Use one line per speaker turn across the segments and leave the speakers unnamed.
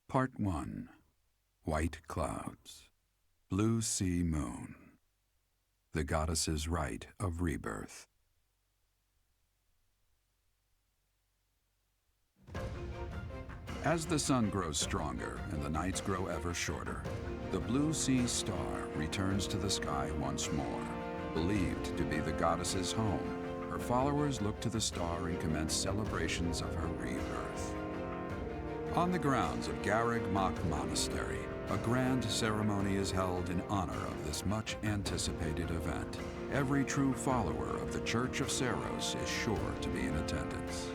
Part 1. White Clouds. Blue Sea Moon. The Goddess's Rite of Rebirth. As the sun grows stronger and the nights grow ever shorter, the Blue Sea Star returns to the sky once more. Believed to be the goddess's home, her followers look to the star and commence celebrations of her rebirth. On the grounds of Garreg Mach Monastery, a grand ceremony is held in honor of this much-anticipated event. Every true follower of the Church of Seros is sure to be in attendance.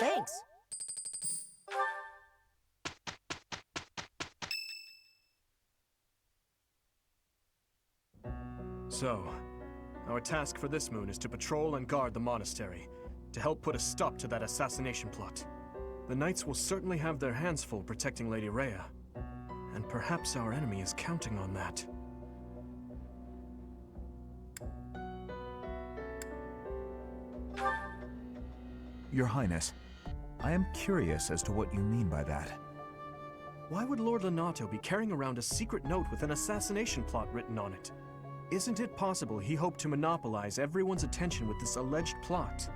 Thanks.
So, our task for this moon is to patrol and guard the monastery, to help put a stop to that assassination plot. The knights will certainly have their hands full protecting Lady Rhea, and perhaps our enemy is counting on that.
Your Highness, I am curious as to what you mean by that.
Why would Lord Lonato be carrying around a secret note with an assassination plot written on it? Isn't it possible he hoped to monopolize everyone's attention with this alleged plot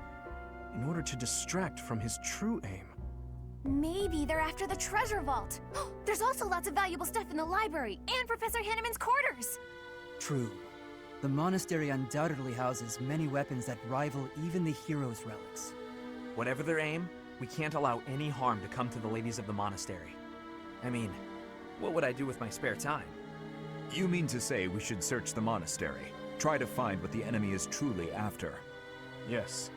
in order to distract from his true aim?
Maybe they're after the treasure vault. There's also lots of valuable stuff in the library and Professor Hanneman's quarters.
True. The monastery undoubtedly houses many weapons that rival even the hero's relics.
Whatever their aim, we can't allow any harm to come to the ladies of the monastery. I mean, what would I do with my spare time?
You mean to say we should search the monastery, try to find what the enemy is truly after?
Yes.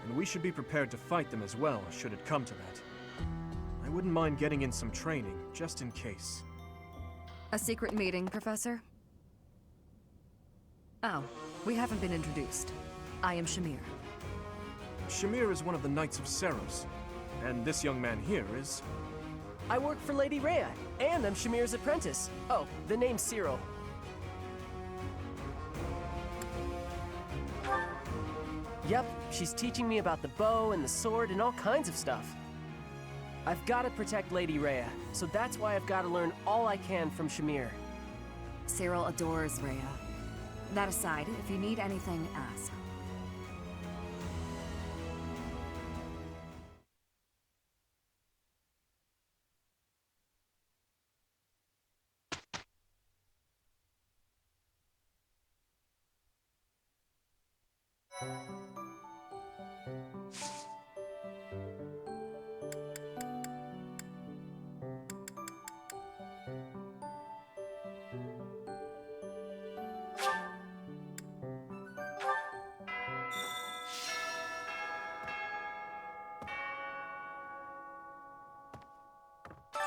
And we should be prepared to fight them as well, should it come to that. I wouldn't mind getting in some training, just in case.
A secret meeting, Professor? Oh, we haven't been introduced. I am Shamir.
Shamir is one of the Knights of Seros, and this young man here is...
I work for Lady Rhea, and I'm Shamir's apprentice. Oh, the name's Cyril. Yep, she's teaching me about the bow and the sword and all kinds of stuff. I've got to protect Lady Rhea, so that's why I've got to learn all I can from Shamir.
Cyril adores Rhea. That aside, if you need anything, ask.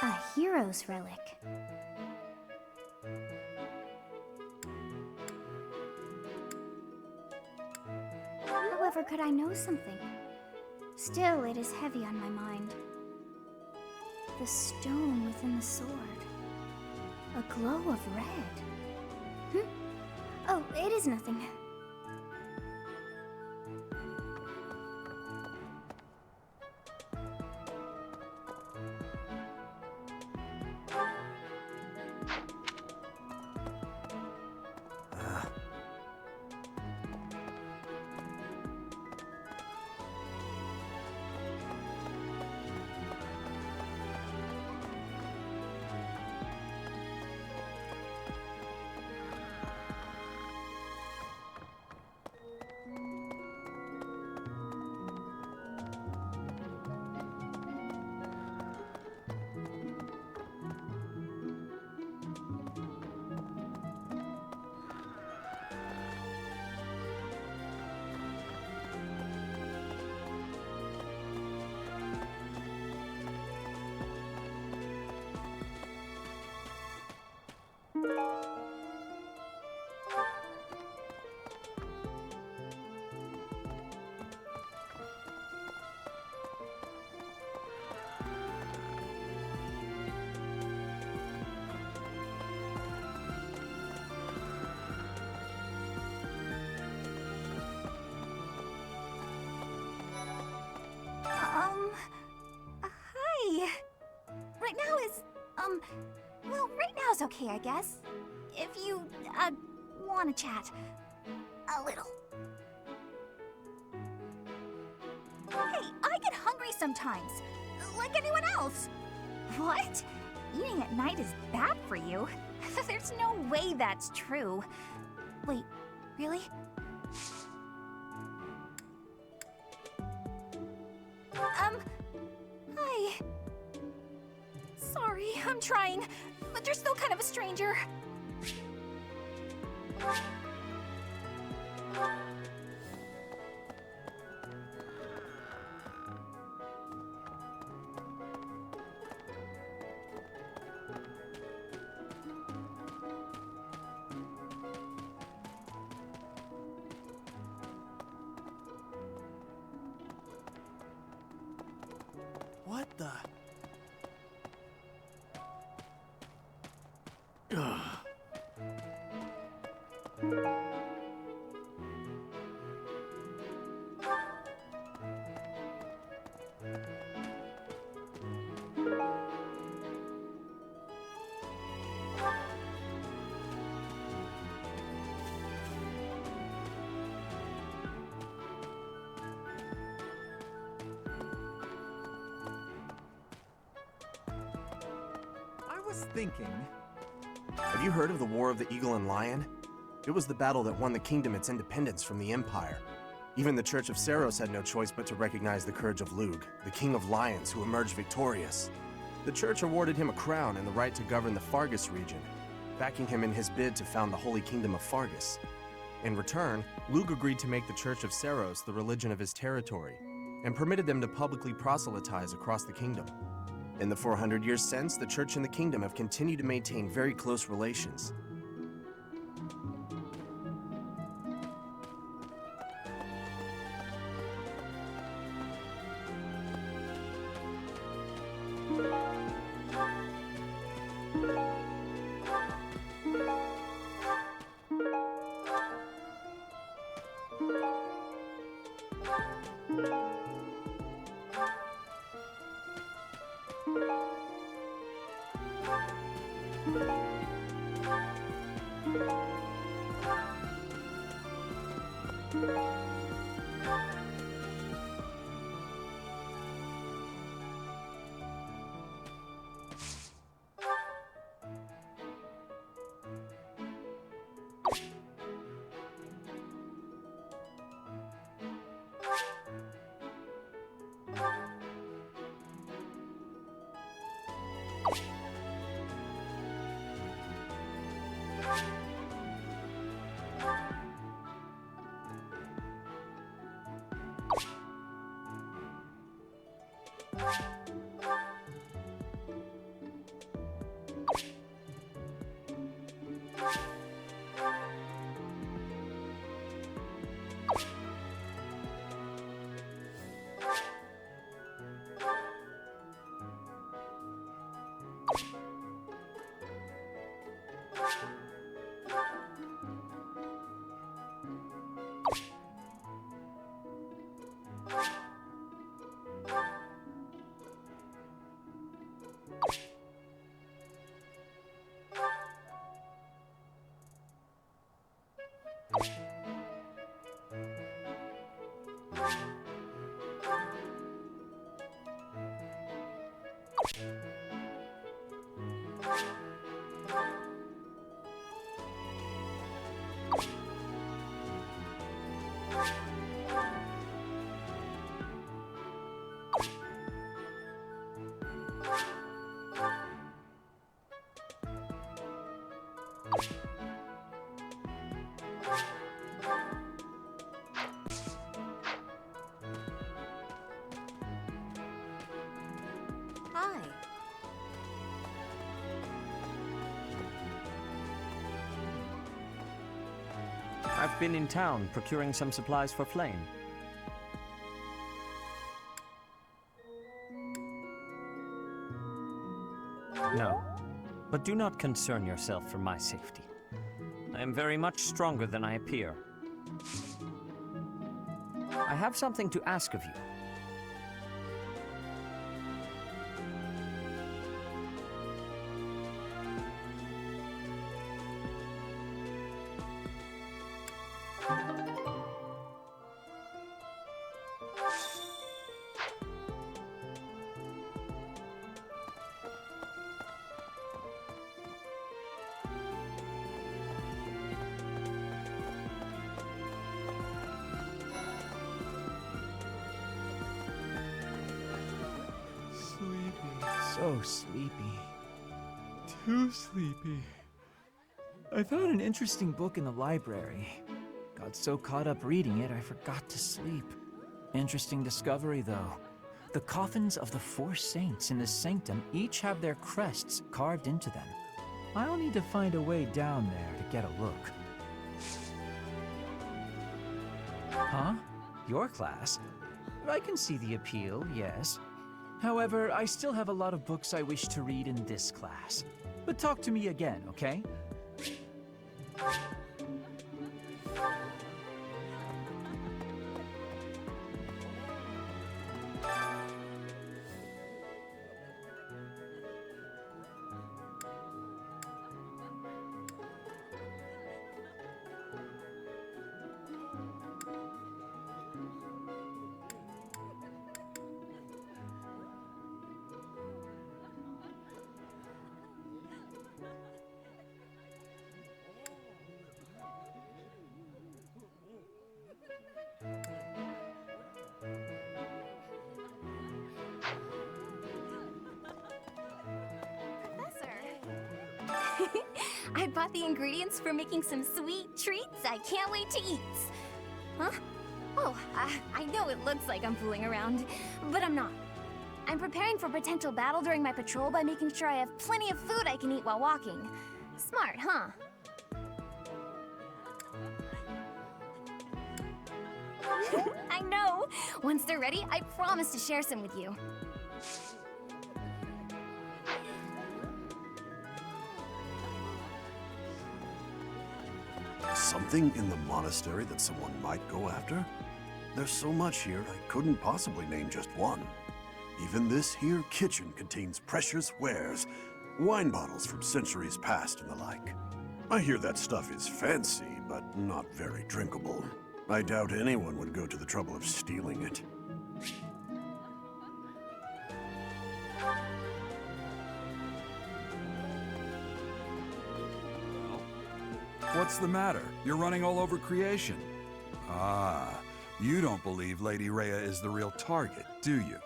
A hero's relic. However, could I know something? Still, it is heavy on my mind. The stone within the sword. A glow of red. Oh, it is nothing. Tomorrow's okay, I guess. If you, want to chat. A little. Hey, I get hungry sometimes. Like anyone else. What? Eating at night is bad for you? There's no way that's true. Wait, really? Hi. Sorry, I'm trying, but you're still kind of a stranger.
What the?
I was thinking...
Have you heard of the War of the Eagle and Lion? It was the battle that won the kingdom its independence from the Empire. Even the Church of Saros had no choice but to recognize the courage of Lug, the King of Lions who emerged victorious. The Church awarded him a crown and the right to govern the Fargus region, backing him in his bid to found the Holy Kingdom of Fargus. In return, Lug agreed to make the Church of Saros the religion of his territory, and permitted them to publicly proselytize across the kingdom. In the 400 years since, the Church and the Kingdom have continued to maintain very close relations.
Hi.
I've been in town procuring some supplies for Flame. No, but do not concern yourself for my safety. I am very much stronger than I appear. I have something to ask of you.
so sleepy. Too sleepy. I found an interesting book in the library. Got so caught up reading it, I forgot to sleep. Interesting discovery, though. The coffins of the 4 saints in the sanctum each have their crests carved into them. I'll need to find a way down there to get a look. Huh? Your class? I can see the appeal, yes. However, I still have a lot of books I wish to read in this class. But talk to me again, okay?
I bought the ingredients for making some sweet treats I can't wait to eat. Huh? Oh, I know it looks like I'm fooling around, but I'm not. I'm preparing for potential battle during my patrol by making sure I have plenty of food I can eat while walking. Smart, huh? I know! Once they're ready, I promise to share some with you.
Something in the monastery that someone might go after? There's so much here, I couldn't possibly name just one. Even this here kitchen contains precious wares, wine bottles from centuries past and the like. I hear that stuff is fancy, but not very drinkable. I doubt anyone would go to the trouble of stealing it.
What's the matter? You're running all over creation. Ah, you don't believe Lady Rhea is the real target, do you?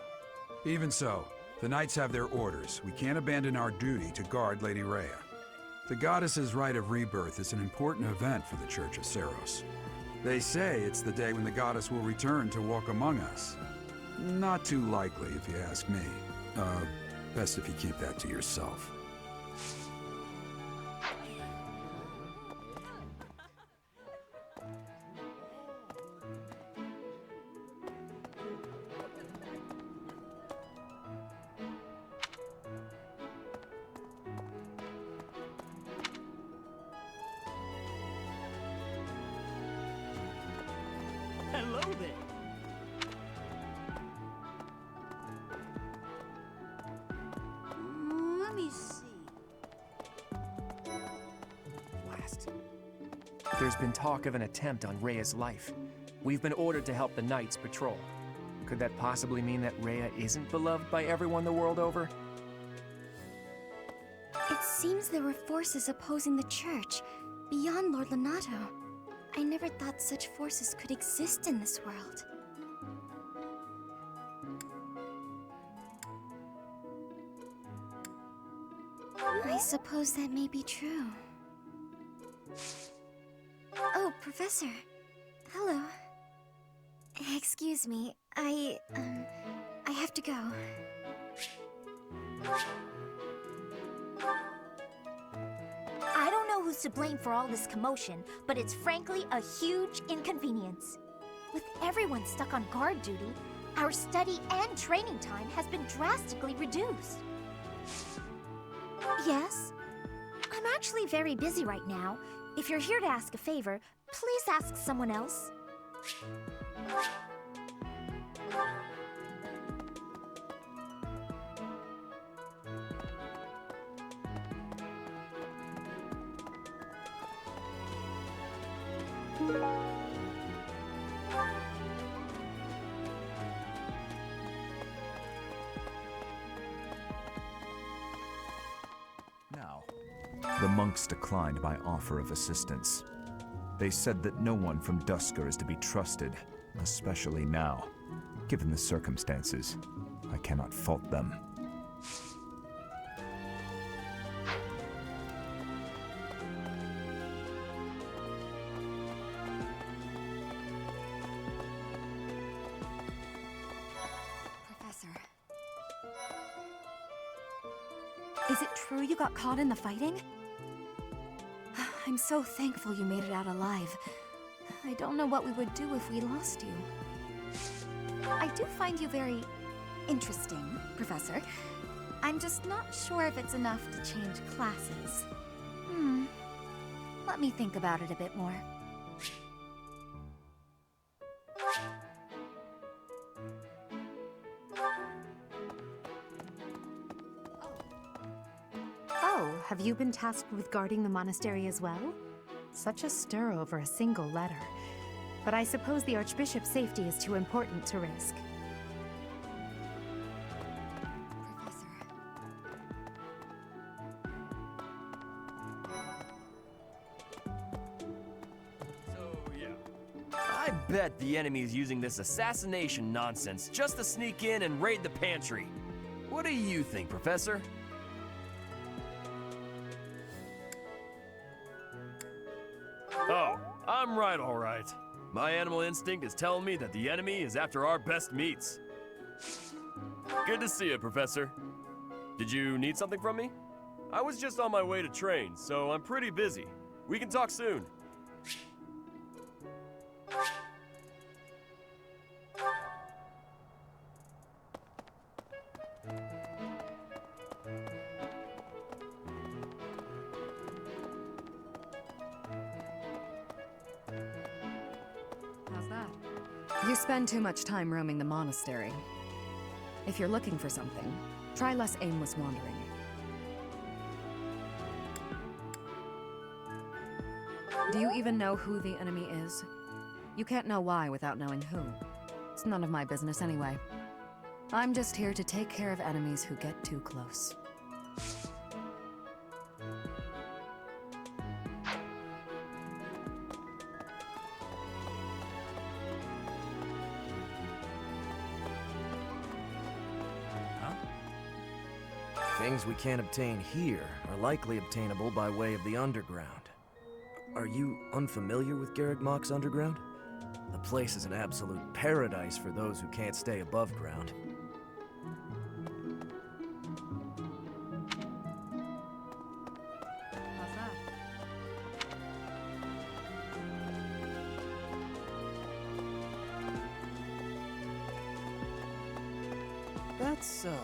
Even so, the Knights have their orders. We can't abandon our duty to guard Lady Rhea. The goddess's rite of rebirth is an important event for the Church of Seros. They say it's the day when the goddess will return to walk among us. Not too likely, if you ask me. Best if you keep that to yourself.
Hello there.
Let me see.
Blast. There's been talk of an attempt on Rhea's life. We've been ordered to help the Knights patrol. Could that possibly mean that Rhea isn't beloved by everyone the world over?
It seems there were forces opposing the church, beyond Lord Lonato. I never thought such forces could exist in this world. I suppose that may be true. Oh, Professor. Hello. Excuse me, I have to go.
I don't know who's to blame for all this commotion, but it's frankly a huge inconvenience. With everyone stuck on guard duty, our study and training time has been drastically reduced. Yes? I'm actually very busy right now. If you're here to ask a favor, please ask someone else.
Now, the monks declined my offer of assistance. They said that no one from Dusker is to be trusted, especially now. Given the circumstances, I cannot fault them.
Is it true you got caught in the fighting? I'm so thankful you made it out alive. I don't know what we would do if we lost you.
I do find you very interesting, Professor. I'm just not sure if it's enough to change classes. Let me think about it a bit more.
Oh, have you been tasked with guarding the monastery as well? Such a stir over a single letter. But I suppose the Archbishop's safety is too important to risk.
I bet the enemy is using this assassination nonsense just to sneak in and raid the pantry. What do you think, Professor? Oh, I'm right, all right. My animal instinct is telling me that the enemy is after our best meats. Good to see you, Professor. Did you need something from me? I was just on my way to train, so I'm pretty busy. We can talk soon.
How's that? You spend too much time roaming the monastery. If you're looking for something, try less aimless wandering. Do you even know who the enemy is? You can't know why without knowing who. It's none of my business anyway. I'm just here to take care of enemies who get too close.
Things we can't obtain here are likely obtainable by way of the underground. Are you unfamiliar with Garreg Mach's underground? The place is an absolute paradise for those who can't stay above ground.
How's that?
That's so.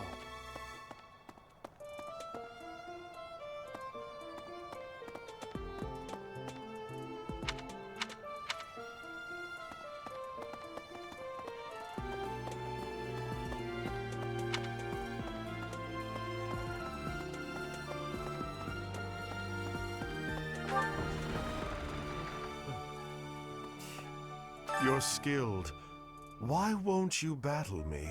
You're skilled. Why won't you battle me?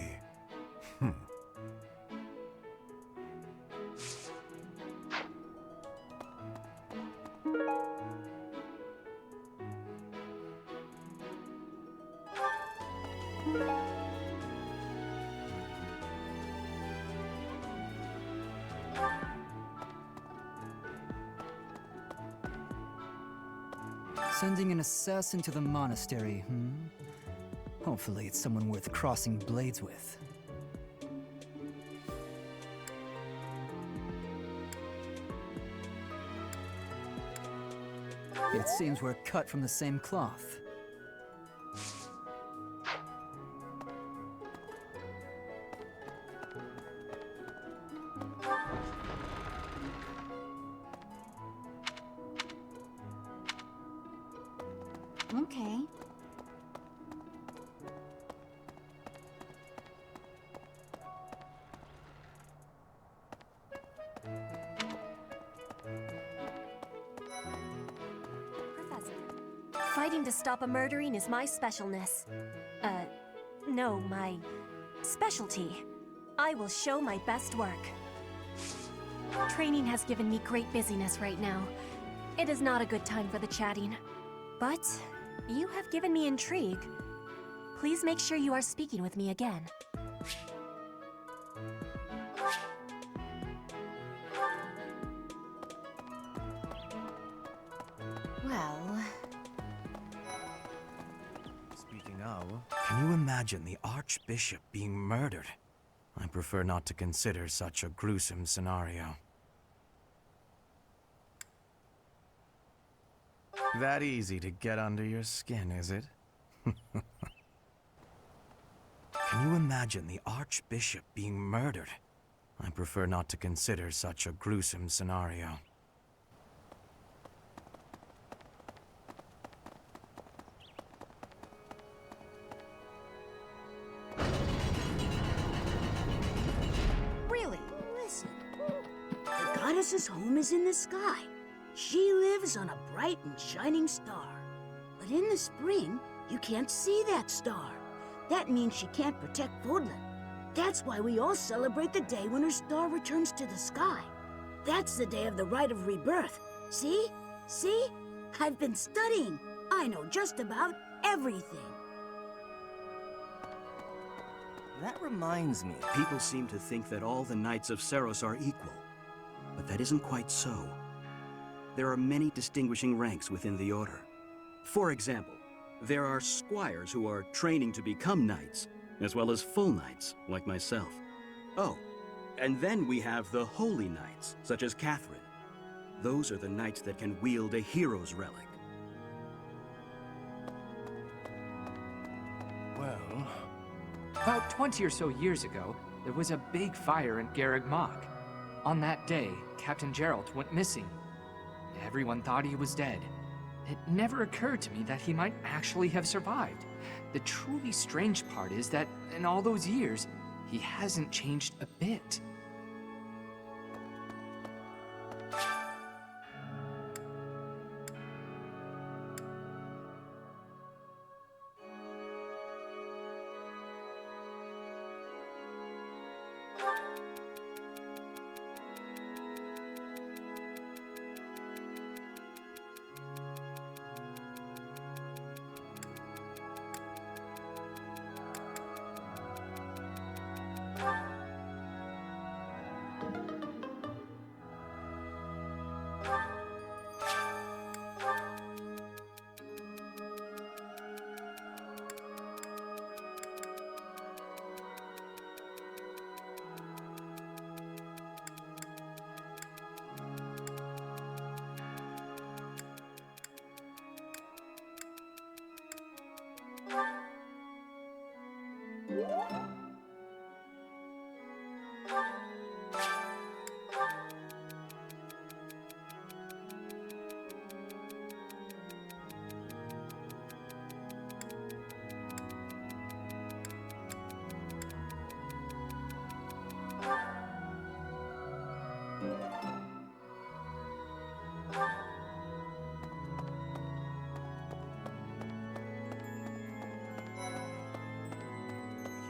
Sending an assassin to the monastery, Hopefully it's someone worth crossing blades with. It seems we're cut from the same cloth.
Okay.
Professor, fighting to stop a murdering is my specialness. No, my specialty. I will show my best work. Training has given me great busyness right now. It is not a good time for the chatting. But you have given me intrigue. Please make sure you are speaking with me again.
Well...
Speaking of, can you imagine the Archbishop being murdered? I prefer not to consider such a gruesome scenario.
That easy to get under your skin, is it? Can you imagine the Archbishop being murdered? I prefer not to consider such a gruesome scenario.
Really? Listen. The goddess's home is in the sky. She lives on a bright and shining star. But in the spring, you can't see that star. That means she can't protect Fodlan. That's why we all celebrate the day when her star returns to the sky. That's the day of the rite of rebirth. See? See? I've been studying. I know just about everything.
That reminds me, people seem to think that all the Knights of Seiros are equal. But that isn't quite so. There are many distinguishing ranks within the Order. For example, there are squires who are training to become knights, as well as full knights, like myself. Oh, and then we have the holy knights, such as Catherine. Those are the knights that can wield a hero's relic.
Well, about 20 or so years ago, there was a big fire in Garreg Mach. On that day, Captain Geralt went missing. Everyone thought he was dead. It never occurred to me that he might actually have survived. The truly strange part is that in all those years, he hasn't changed a bit.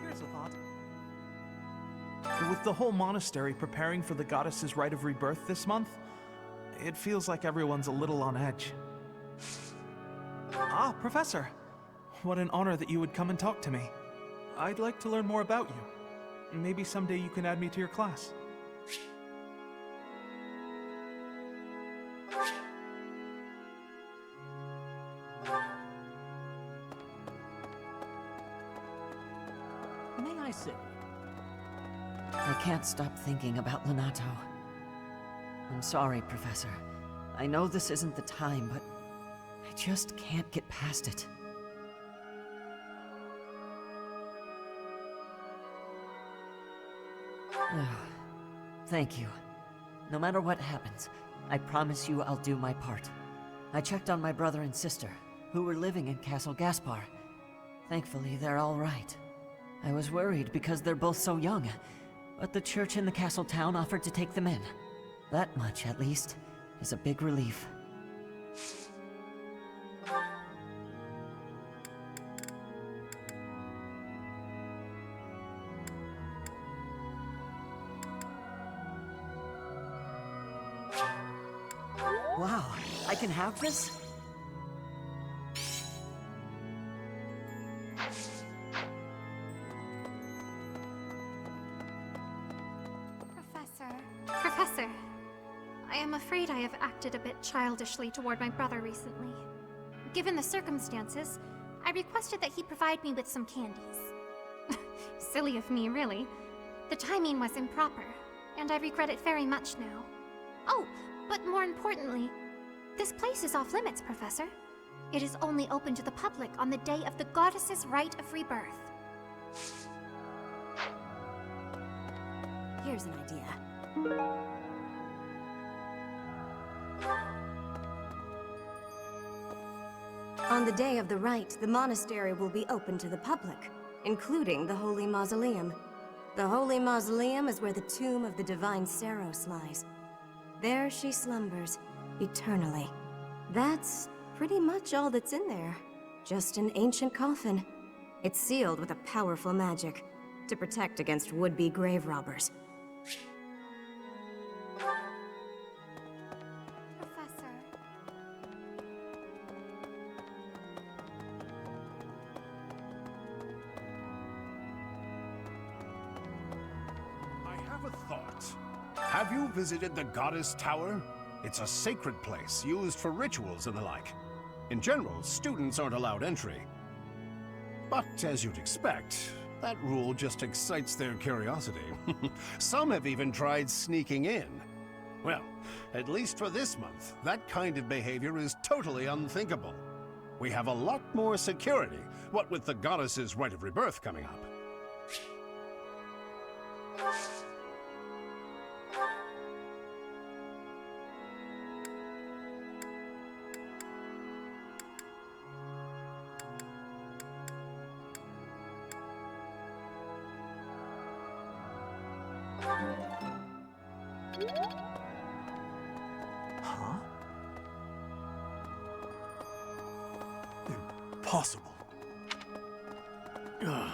Here's a thought. With the whole monastery preparing for the goddess's rite of rebirth this month, it feels like everyone's a little on edge. Ah, Professor! What an honor that you would come and talk to me. I'd like to learn more about you. Maybe someday you can add me to your class.
May I sit?
I can't stop thinking about Lonato. I'm sorry, Professor. I know this isn't the time, but I just can't get past it. Thank you. No matter what happens, I promise you I'll do my part. I checked on my brother and sister, who were living in Castle Gaspar. Thankfully, they're all right. I was worried because they're both so young, but the church in the castle town offered to take them in. That much, at least, is a big relief. Wow, I can have this?
Professor, I am afraid I have acted a bit childishly toward my brother recently. Given the circumstances, I requested that he provide me with some candies. Silly of me, really. The timing was improper, and I regret it very much now. Oh, but more importantly, This place is off limits, Professor. It is only open to the public on the day of the goddess's rite of rebirth.
Here's an idea. On the day of the rite, the monastery will be open to the public, including the Holy Mausoleum. The Holy Mausoleum is where the tomb of the divine Saros lies. There she slumbers, eternally. That's pretty much all that's in there. Just an ancient coffin. It's sealed with a powerful magic to protect against would-be grave robbers.
Professor.
I have a thought. Have you visited the Goddess Tower? It's a sacred place used for rituals and the like. In general, students aren't allowed entry. But as you'd expect, that rule just excites their curiosity. Some have even tried sneaking in. Well, at least for this month, that kind of behavior is totally unthinkable. We have a lot more security, what with the goddess's rite of rebirth coming up.
Huh? Impossible. Ugh.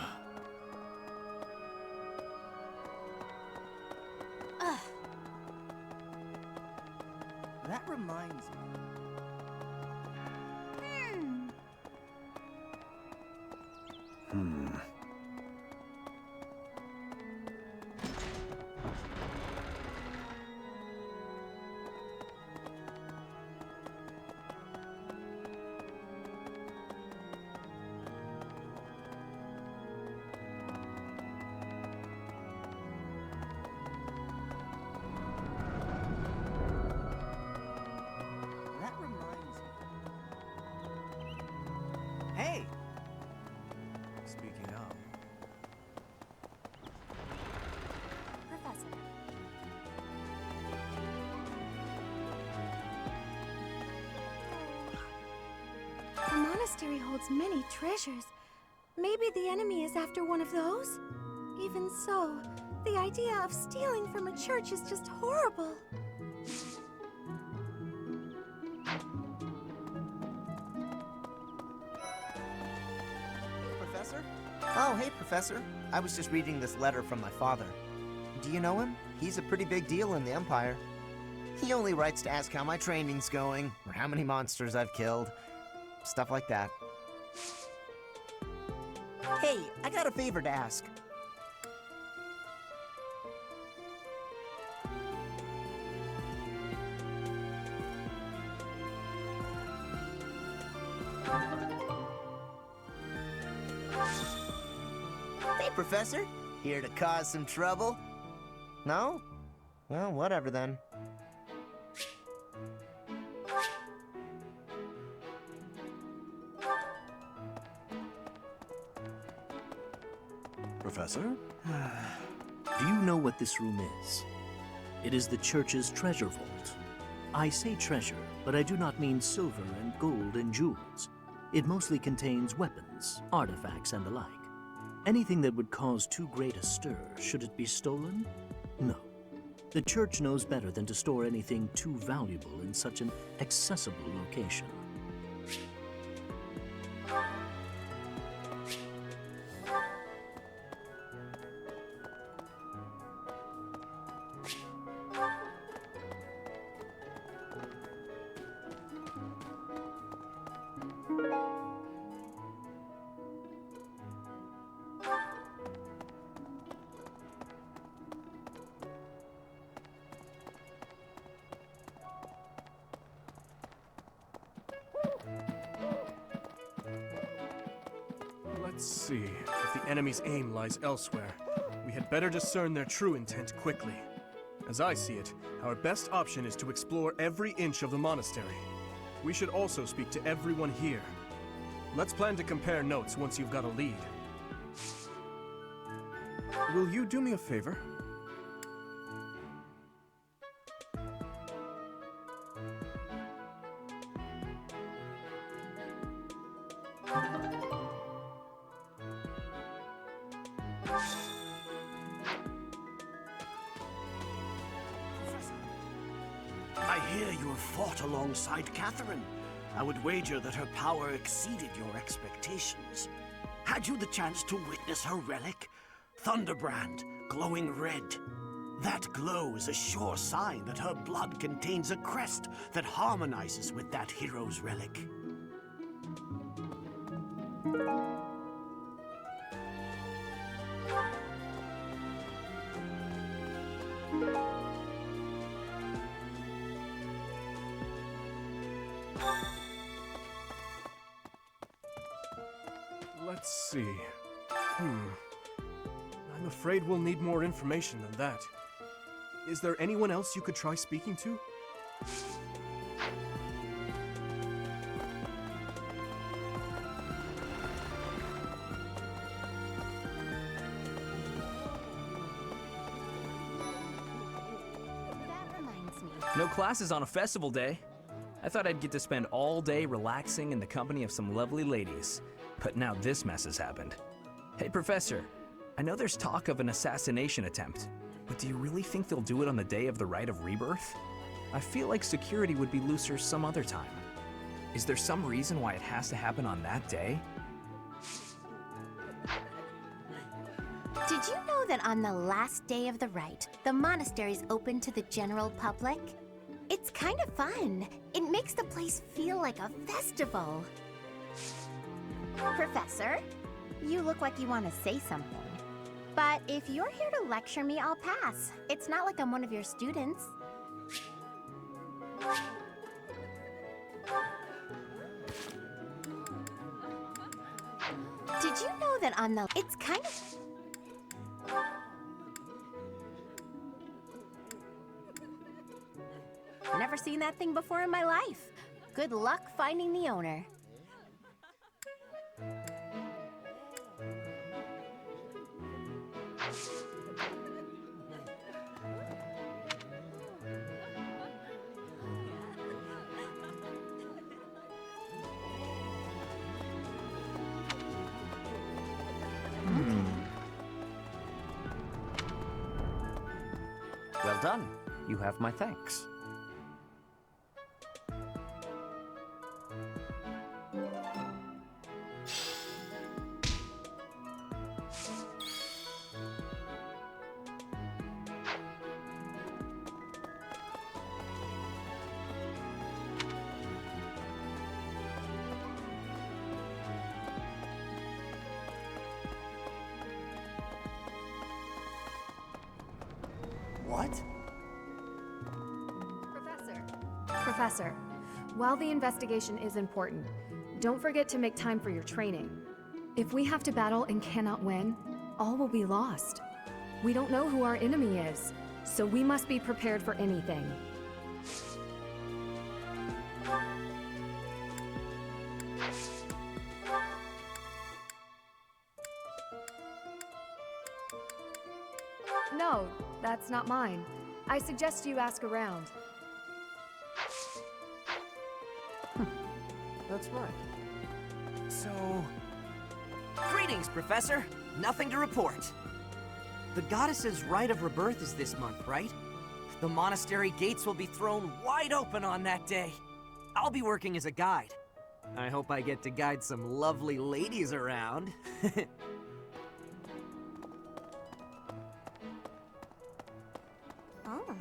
That reminds me. That reminds me. Hey! Speaking of.
Professor.
The monastery holds many treasures. Maybe the enemy is after one of those? Even so, the idea of stealing from a church is just horrible.
Professor? Oh, hey, Professor. I was just reading this letter from my father. Do you know him? He's a pretty big deal in the Empire. He only writes to ask how my training's going, or how many monsters I've killed. Stuff like that. Hey, I got a favor to ask. Hey, Professor. Here to cause some trouble? No? Well, whatever then.
Professor?
Do you know what this room is? It is the church's treasure vault. I say treasure, but I do not mean silver and gold and jewels. It mostly contains weapons, artifacts, and the like. Anything that would cause too great a stir, should it be stolen? No. The church knows better than to store anything too valuable in such an accessible location.
Let's see. If the enemy's aim lies elsewhere, we had better discern their true intent quickly. As I see it, our best option is to explore every inch of the monastery. We should also speak to everyone here. Let's plan to compare notes once you've got a lead. Will you do me a favor?
I hear you have fought alongside Catherine. I would wager that her power exceeded your expectations. Had you the chance to witness her relic? Thunderbrand, glowing red. That glow is a sure sign that her blood contains a crest that harmonizes with that hero's relic.
Let's see. I'm afraid we'll need more information than that. Is there anyone else you could try speaking to?
That reminds me.
No classes on a festival day. I thought I'd get to spend all day relaxing in the company of some lovely ladies. But now this mess has happened. Hey, Professor. I know there's talk of an assassination attempt, but do you really think they'll do it on the day of the Rite of Rebirth? I feel like security would be looser some other time. Is there some reason why it has to happen on that day?
Did you know that on the last day of the rite, the monastery's open to the general public? It's kind of fun. It makes the place feel like a festival. Professor, you look like you want to say something. But if you're here to lecture me, I'll pass. It's not like I'm one of your students. Did you know that on the... It's kind of... Never seen that thing before in my life. Good luck finding the owner.
Well done. You have my thanks.
What?
Professor, while the investigation is important, don't forget to make time for your training. If we have to battle and cannot win, all will be lost. We don't know who our enemy is, so we must be prepared for anything. No, that's not mine. I suggest you ask around.
That's right.
So... Greetings, Professor. Nothing to report. The goddess's Rite of Rebirth is this month, right? The monastery gates will be thrown wide open on that day. I'll be working as a guide. I hope I get to guide some lovely ladies around.
Oh.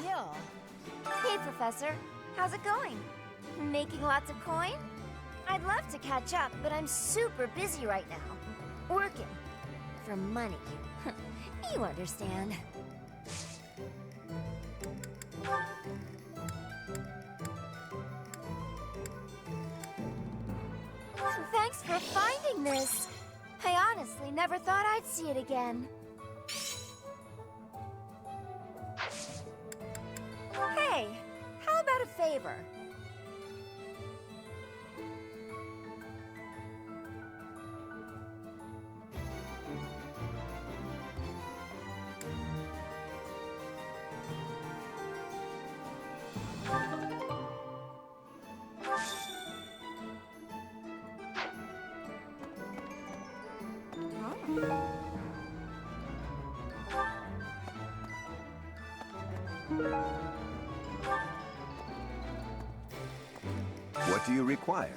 Deal. Hey, Professor. How's it going? Making lots of coin? I'd love to catch up, but I'm super busy right now. Working. For money. You understand. Thanks for finding this. I honestly never thought I'd see it again. Hey, how about a favor?
What do you require?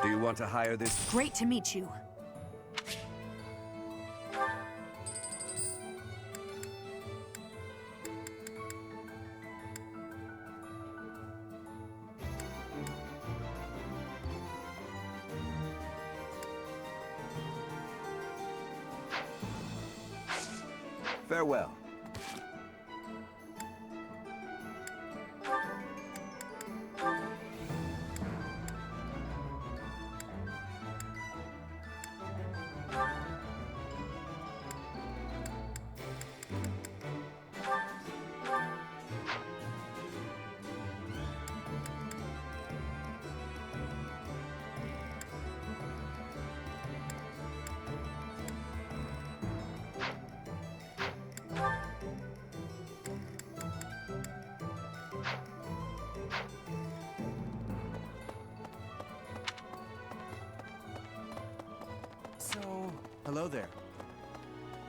Do you want to hire this?
Great to meet you.
Farewell.
So, hello there.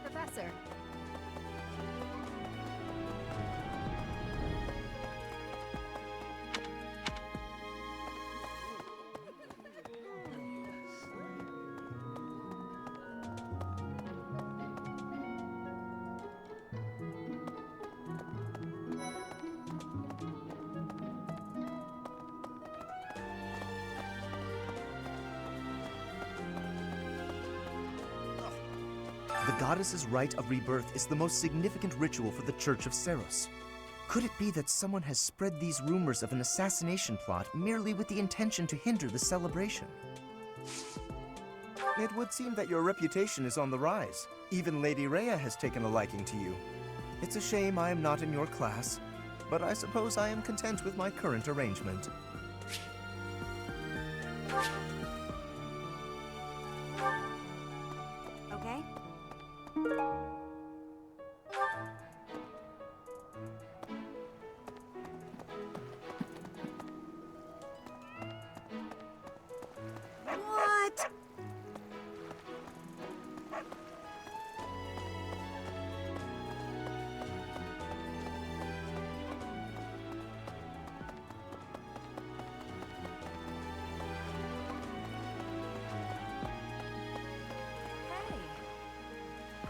Professor.
The goddess's rite of rebirth is the most significant ritual for the Church of Seros. Could it be that someone has spread these rumors of an assassination plot merely with the intention to hinder the celebration? It would seem that your reputation is on the rise. Even Lady Rhea has taken a liking to you. It's a shame I am not in your class, but I suppose I am content with my current arrangement.
Okay?
What?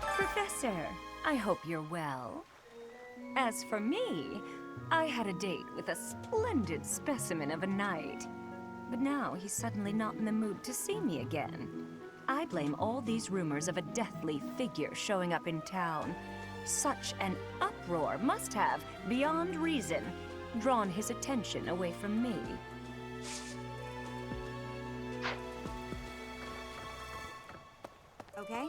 Professor, I hope you're well. As for me, I had a date with a splendid specimen of a knight. But now he's suddenly not in the mood to see me again. I blame all these rumors of a deathly figure showing up in town. Such an uproar must have, beyond reason, drawn his attention away from me.
Okay?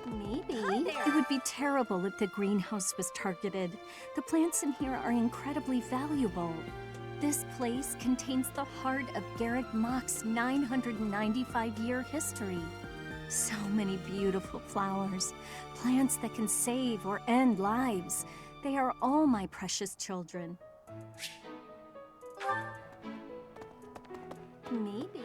Maybe it would be terrible if the greenhouse was targeted. The plants in here are incredibly valuable. This place contains the heart of Garrick Mach's 995-year history. So many beautiful flowers, plants that can save or end lives. They are all my precious children. Maybe.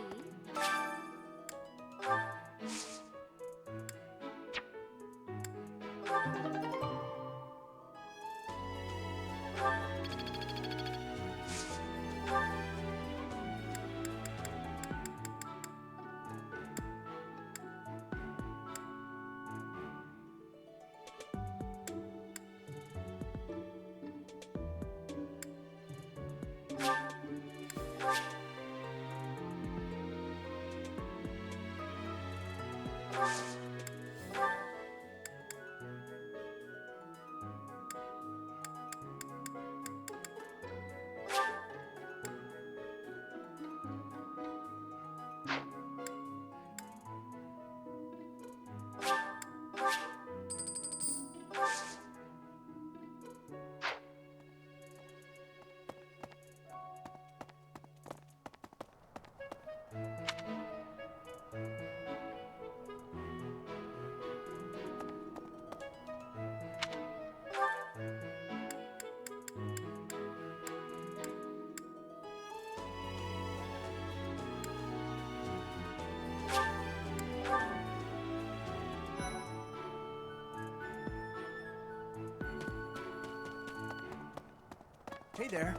Hey there.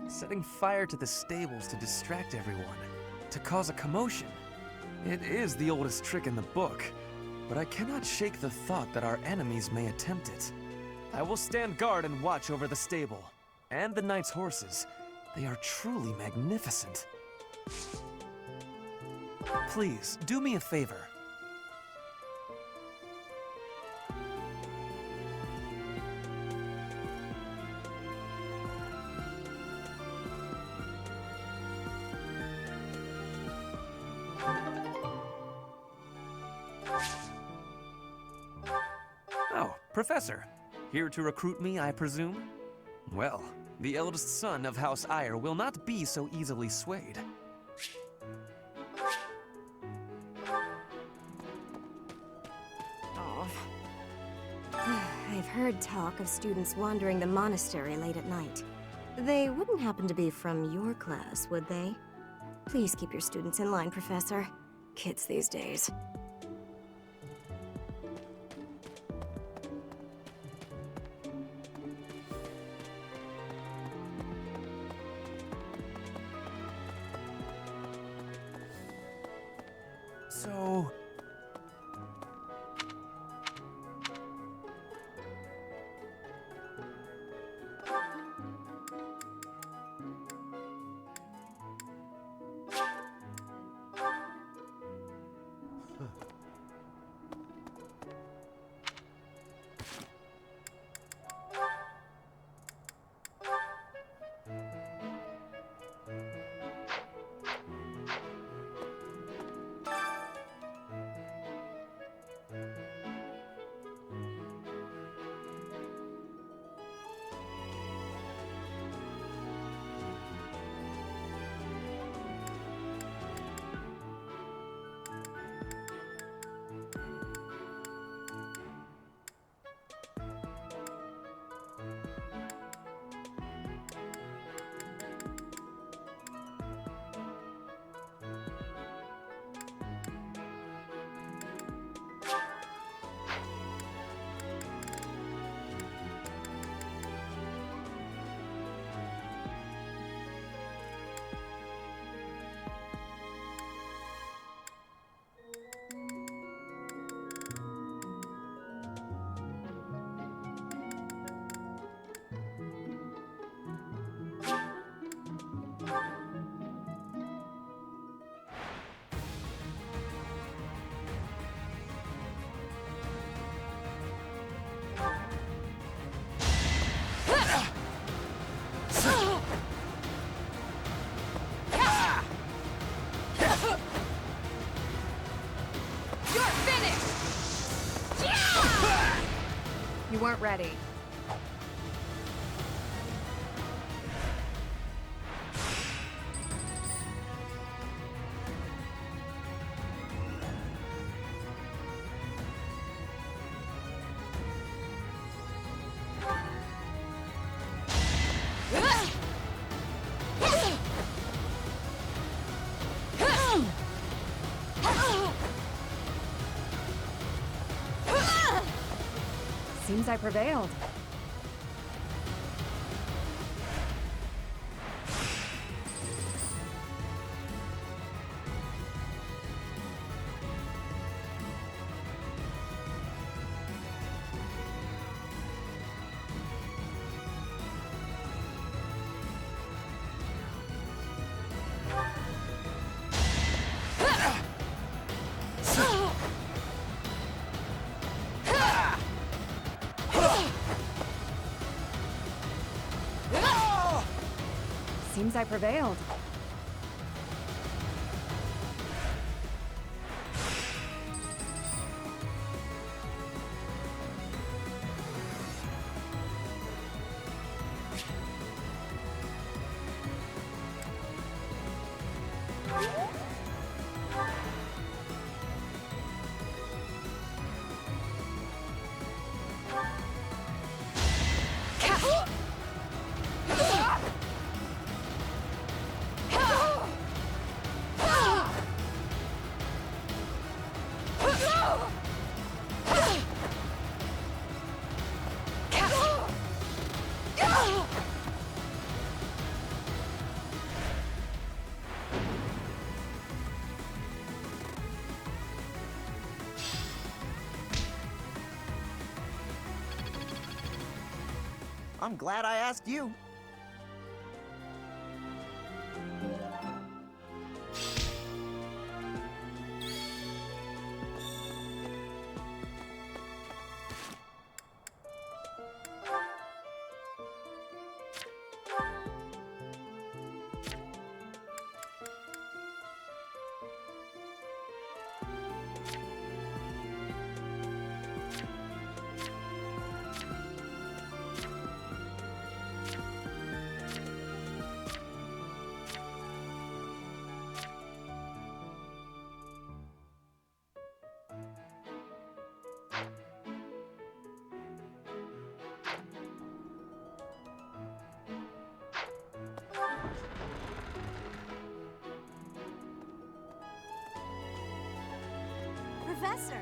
Setting fire to the stables to distract everyone, to cause a commotion. It is the oldest trick in the book, but I cannot shake the thought that our enemies may attempt it. I will stand guard and watch over the stable, and the knight's horses. They are truly magnificent. Please, do me a favor. Professor, here to recruit me, I presume? Well, the eldest son of House Eyre will not be so easily swayed.
Oh. I've heard talk of students wandering the monastery late at night. They wouldn't happen to be from your class, would they? Please keep your students in line, Professor. Kids these days.
So...
weren't ready. Seems I prevailed. Seems I prevailed.
I'm glad I asked you.
Professor!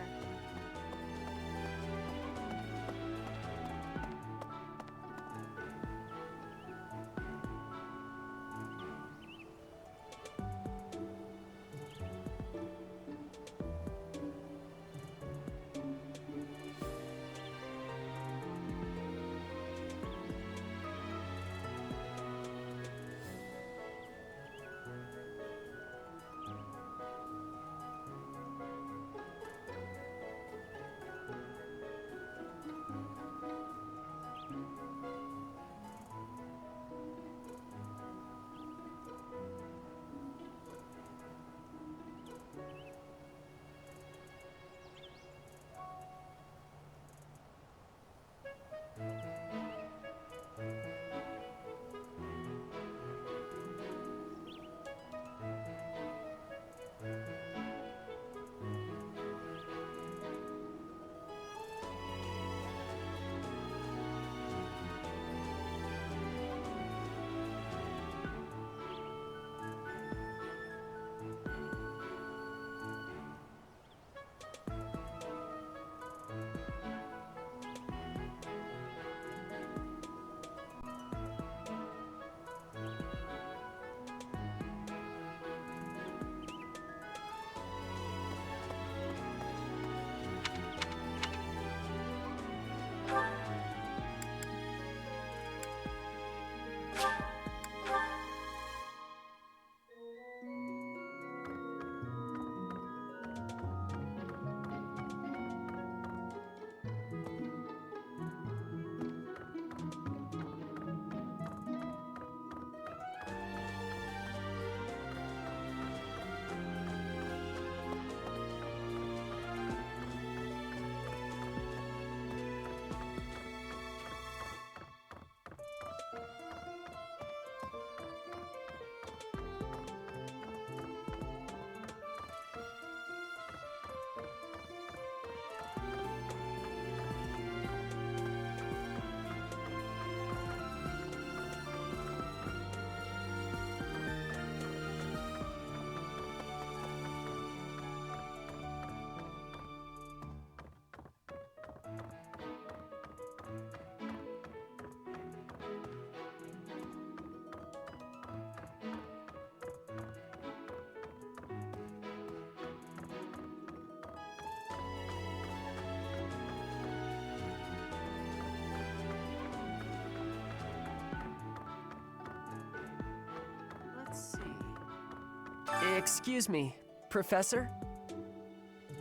Excuse me, Professor?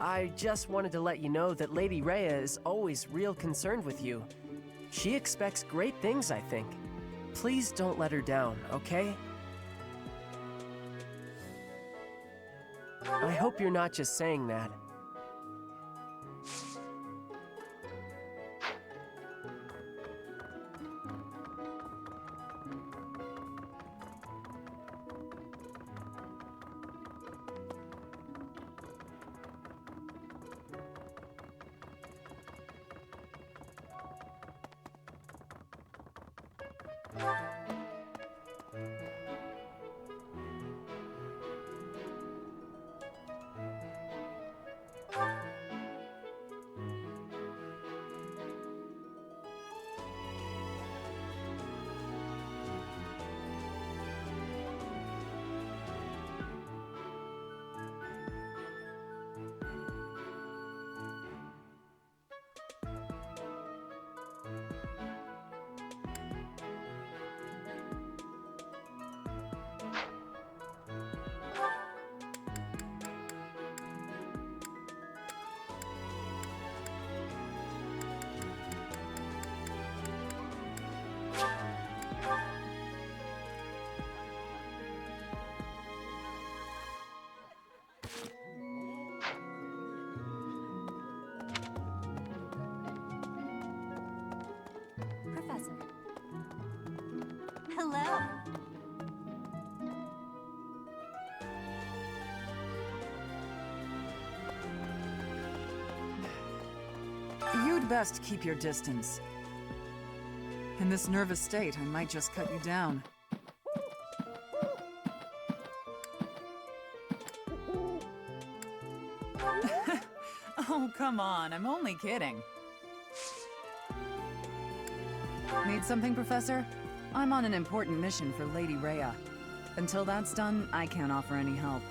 I just wanted to let you know that Lady Rhea is always real concerned with you. She expects great things, I think. Please don't let her down, okay? I hope you're not just saying that.
Professor. Hello.
You'd best keep your distance. In this nervous state, I might just cut you down. Oh, come on, I'm only kidding. Need something, Professor? I'm on an important mission for Lady Rhea. Until that's done, I can't offer any help.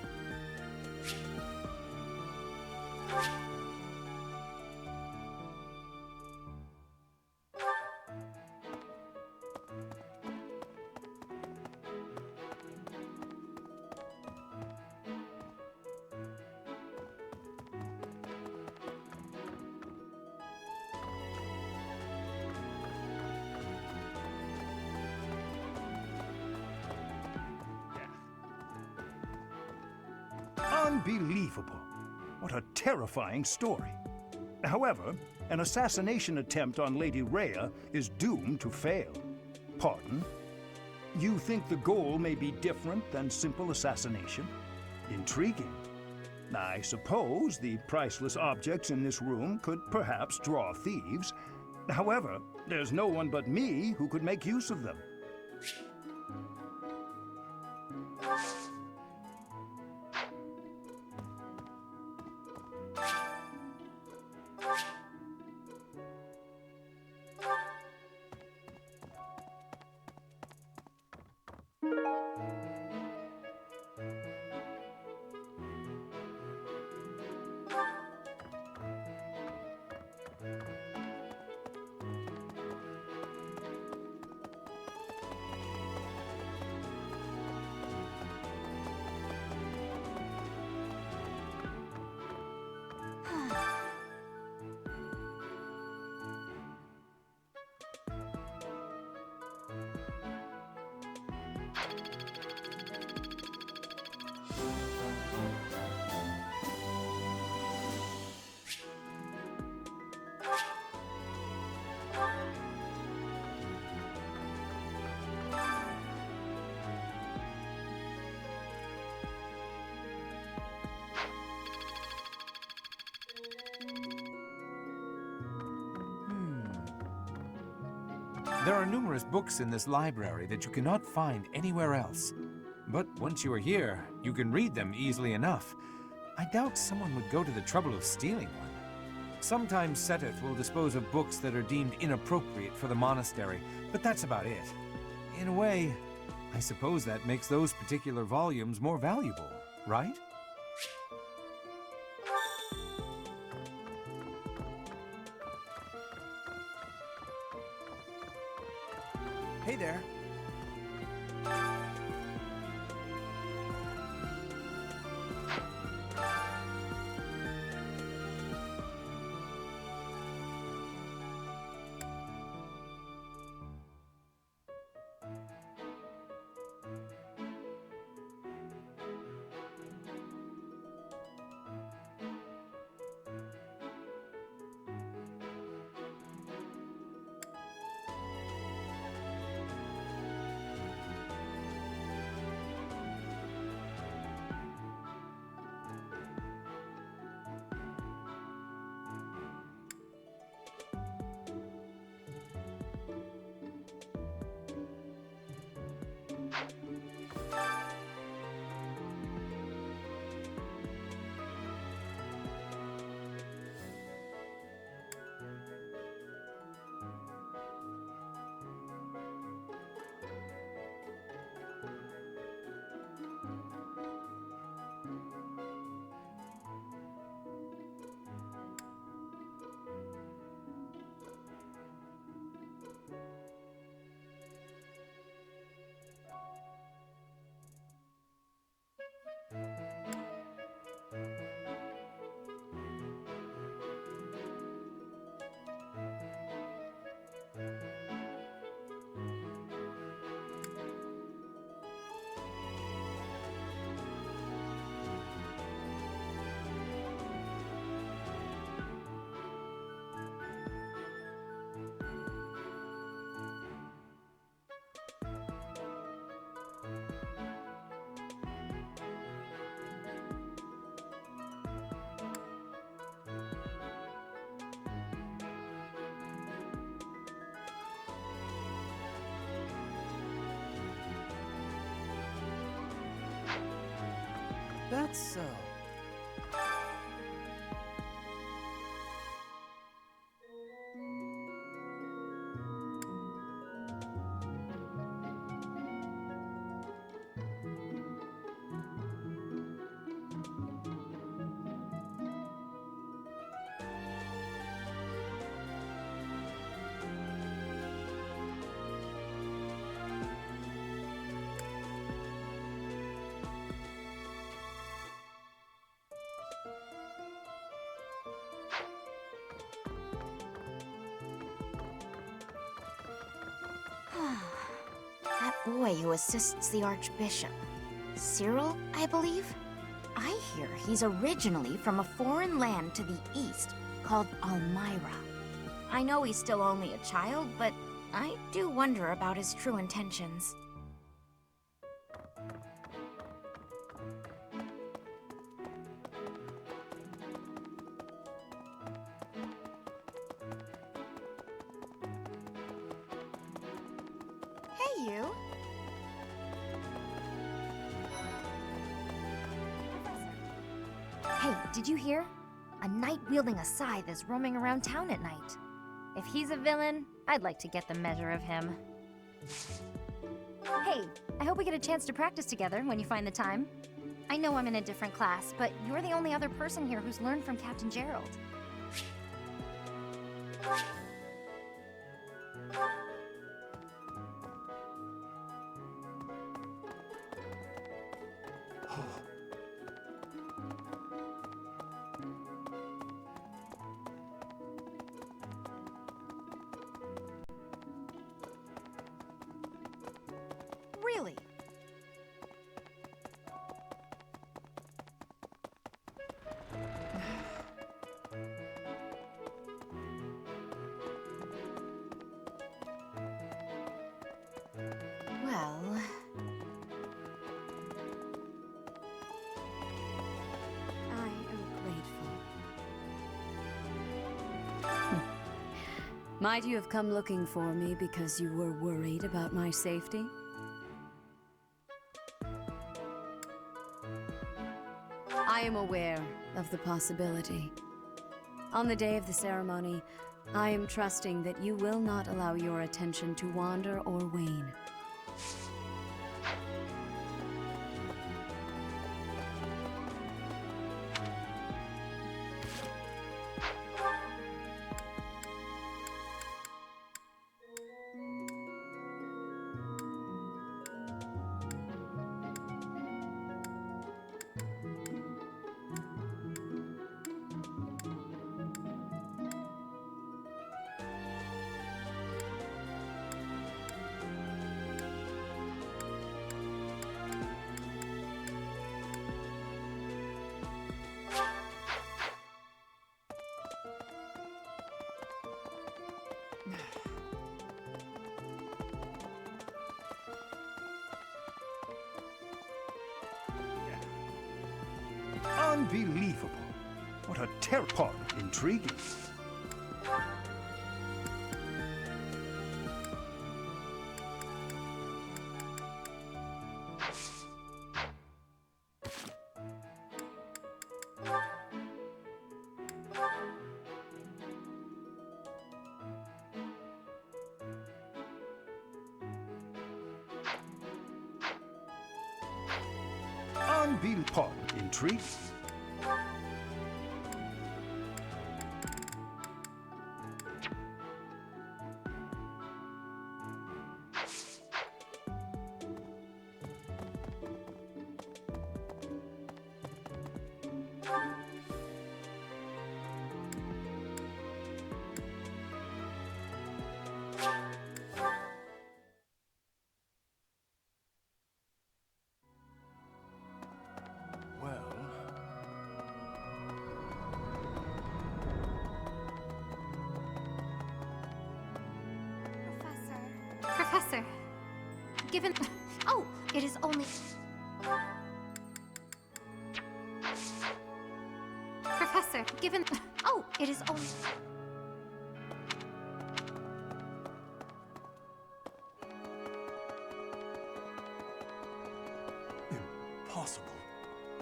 Unbelievable. What a terrifying story. However, an assassination attempt on Lady Rhea is doomed to fail. Pardon? You think the goal may be different than simple assassination? Intriguing. I suppose the priceless objects in this room could perhaps draw thieves. However, there's no one but me who could make use of them.
There are numerous books in this library that you cannot find anywhere else. But once you are here, you can read them easily enough. I doubt someone would go to the trouble of stealing one. Sometimes Seteth will dispose of books that are deemed inappropriate for the monastery, but that's about it. In a way, I suppose that makes those particular volumes more valuable, right?
Hey there.
That's so.
That boy who assists the Archbishop. Cyril, I believe? I hear he's originally from a foreign land to the east called Almyra. I know he's still only a child, but I do wonder about his true intentions. Hey, you. Hey, did you hear? A knight wielding a scythe is roaming around town at night. If he's a villain, I'd like to get the measure of him. Hey, I hope we get a chance to practice together when you find the time. I know I'm in a different class, but you're the only other person here who's learned from Captain Gerald. Really? Well...
I am grateful. Might you have come looking for me because you were worried about my safety? I am aware of the possibility. On the day of the ceremony, I am trusting that you will not allow your attention to wander or wane.
Unbelievable. What a terror. Intriguing. Unbelievable. Intriguing.
Professor, given... Oh, it is only... Professor, given... Oh, it is only...
Impossible.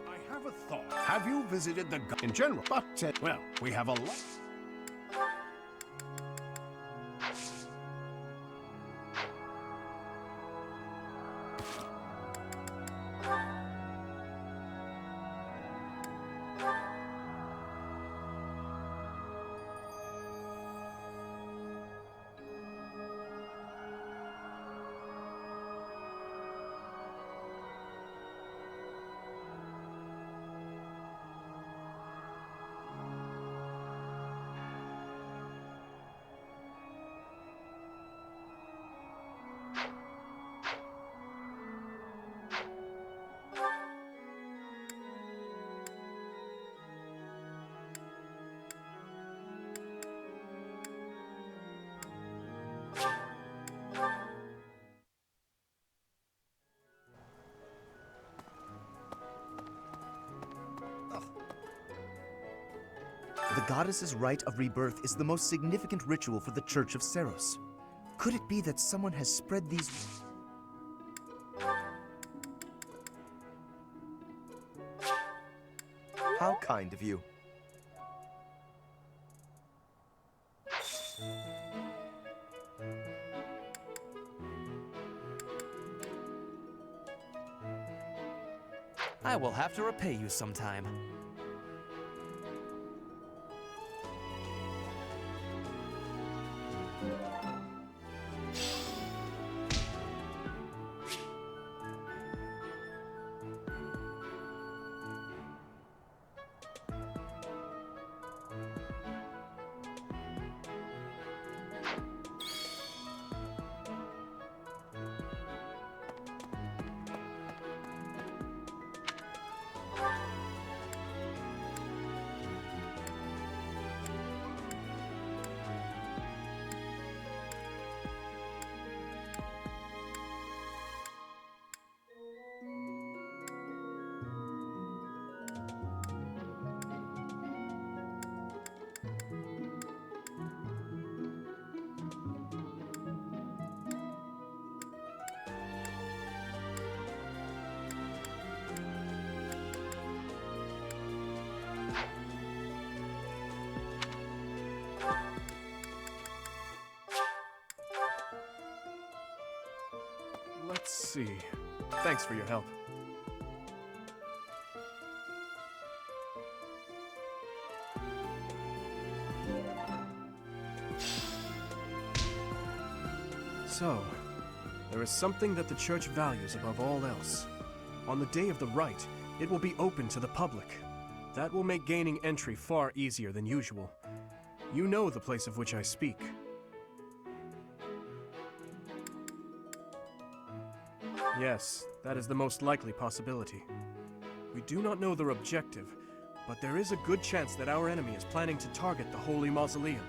I have a thought. Have you visited the in general? But, well, we have a lot.
The goddess's rite of rebirth is the most significant ritual for the Church of Seros. Could it be that someone has spread these... How kind of you.
I will have to repay you sometime.
Let's see. Thanks for your help. So, there is something that the Church values above all else. On the day of the rite, it will be open to the public. That will make gaining entry far easier than usual. You know the place of which I speak. Yes, that is the most likely possibility. We do not know their objective, but there is a good chance that our enemy is planning to target the Holy Mausoleum.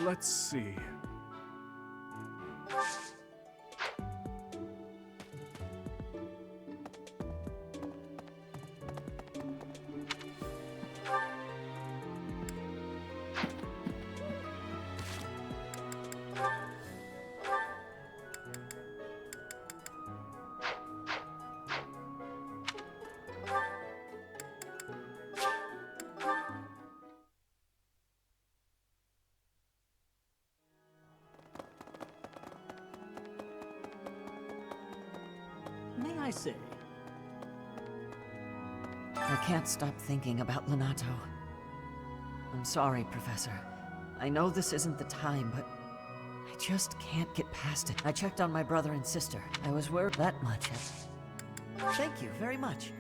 Let's see.
May I say?
I can't stop thinking about Lenato. I'm sorry, Professor. I know this isn't the time, but I just can't get past it. I checked on my brother and sister. I was worried that much. Thank you very much.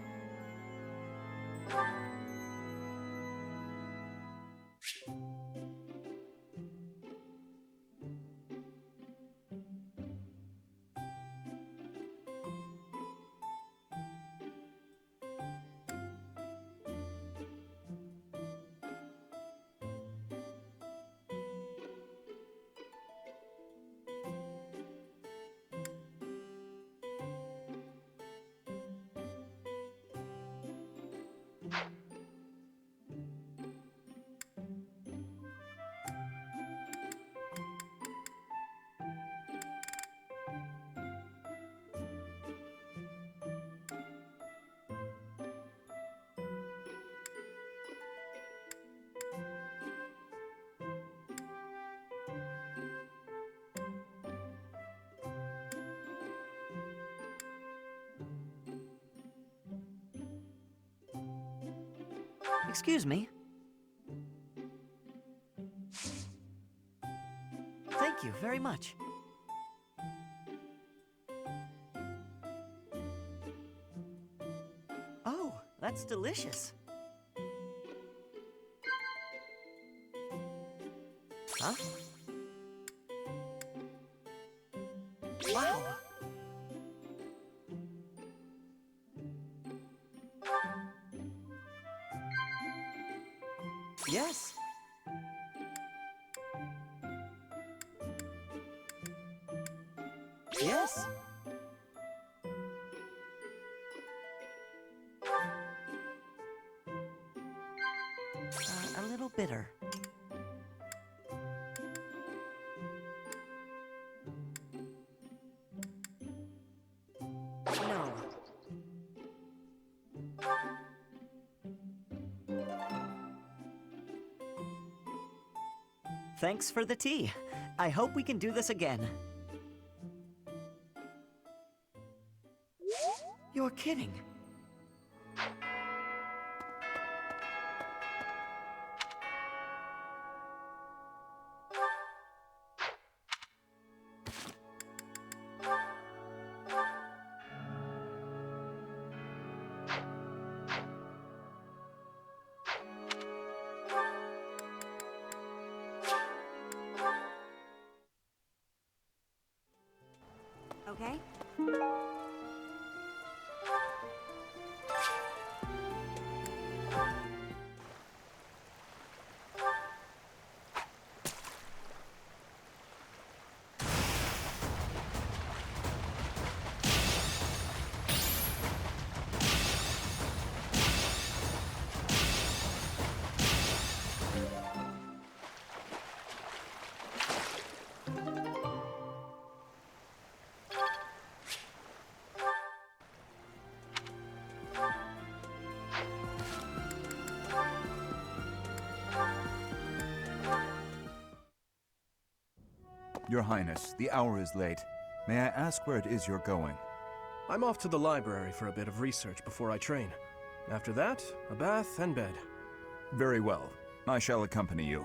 Excuse me. Thank you very much. Oh, that's delicious. Huh? Wow. Yes. Yes. A little bitter. No. Thanks for the tea. I hope we can do this again. You're kidding.
Okay?
Your Highness, the hour is late. May I ask where it is you're going?
I'm off to the library for a bit of research before I train. After that, a bath and bed.
Very well. I shall accompany you.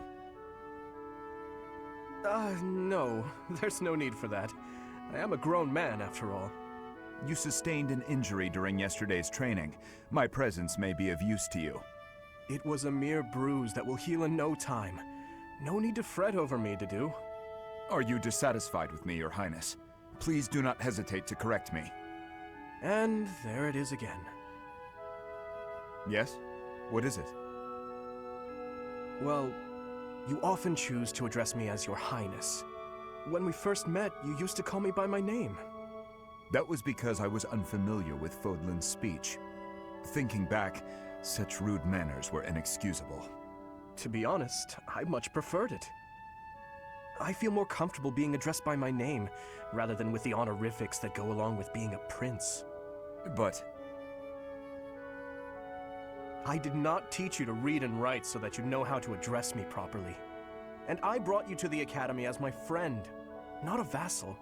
No. There's no need for that. I am a grown man, after all.
You sustained an injury during yesterday's training. My presence may be of use to you.
It was a mere bruise that will heal in no time. No need to fret over me, Dedu.
Are you dissatisfied with me, Your Highness? Please do not hesitate to correct me.
And there it is again.
Yes? What is it?
Well, you often choose to address me as Your Highness. When we first met, you used to call me by my name.
That was because I was unfamiliar with Fodlan's speech. Thinking back, such rude manners were inexcusable.
To be honest, I much preferred it. I feel more comfortable being addressed by my name, rather than with the honorifics that go along with being a prince.
But
I did not teach you to read and write so that you know how to address me properly. And I brought you to the academy as my friend, not a vassal.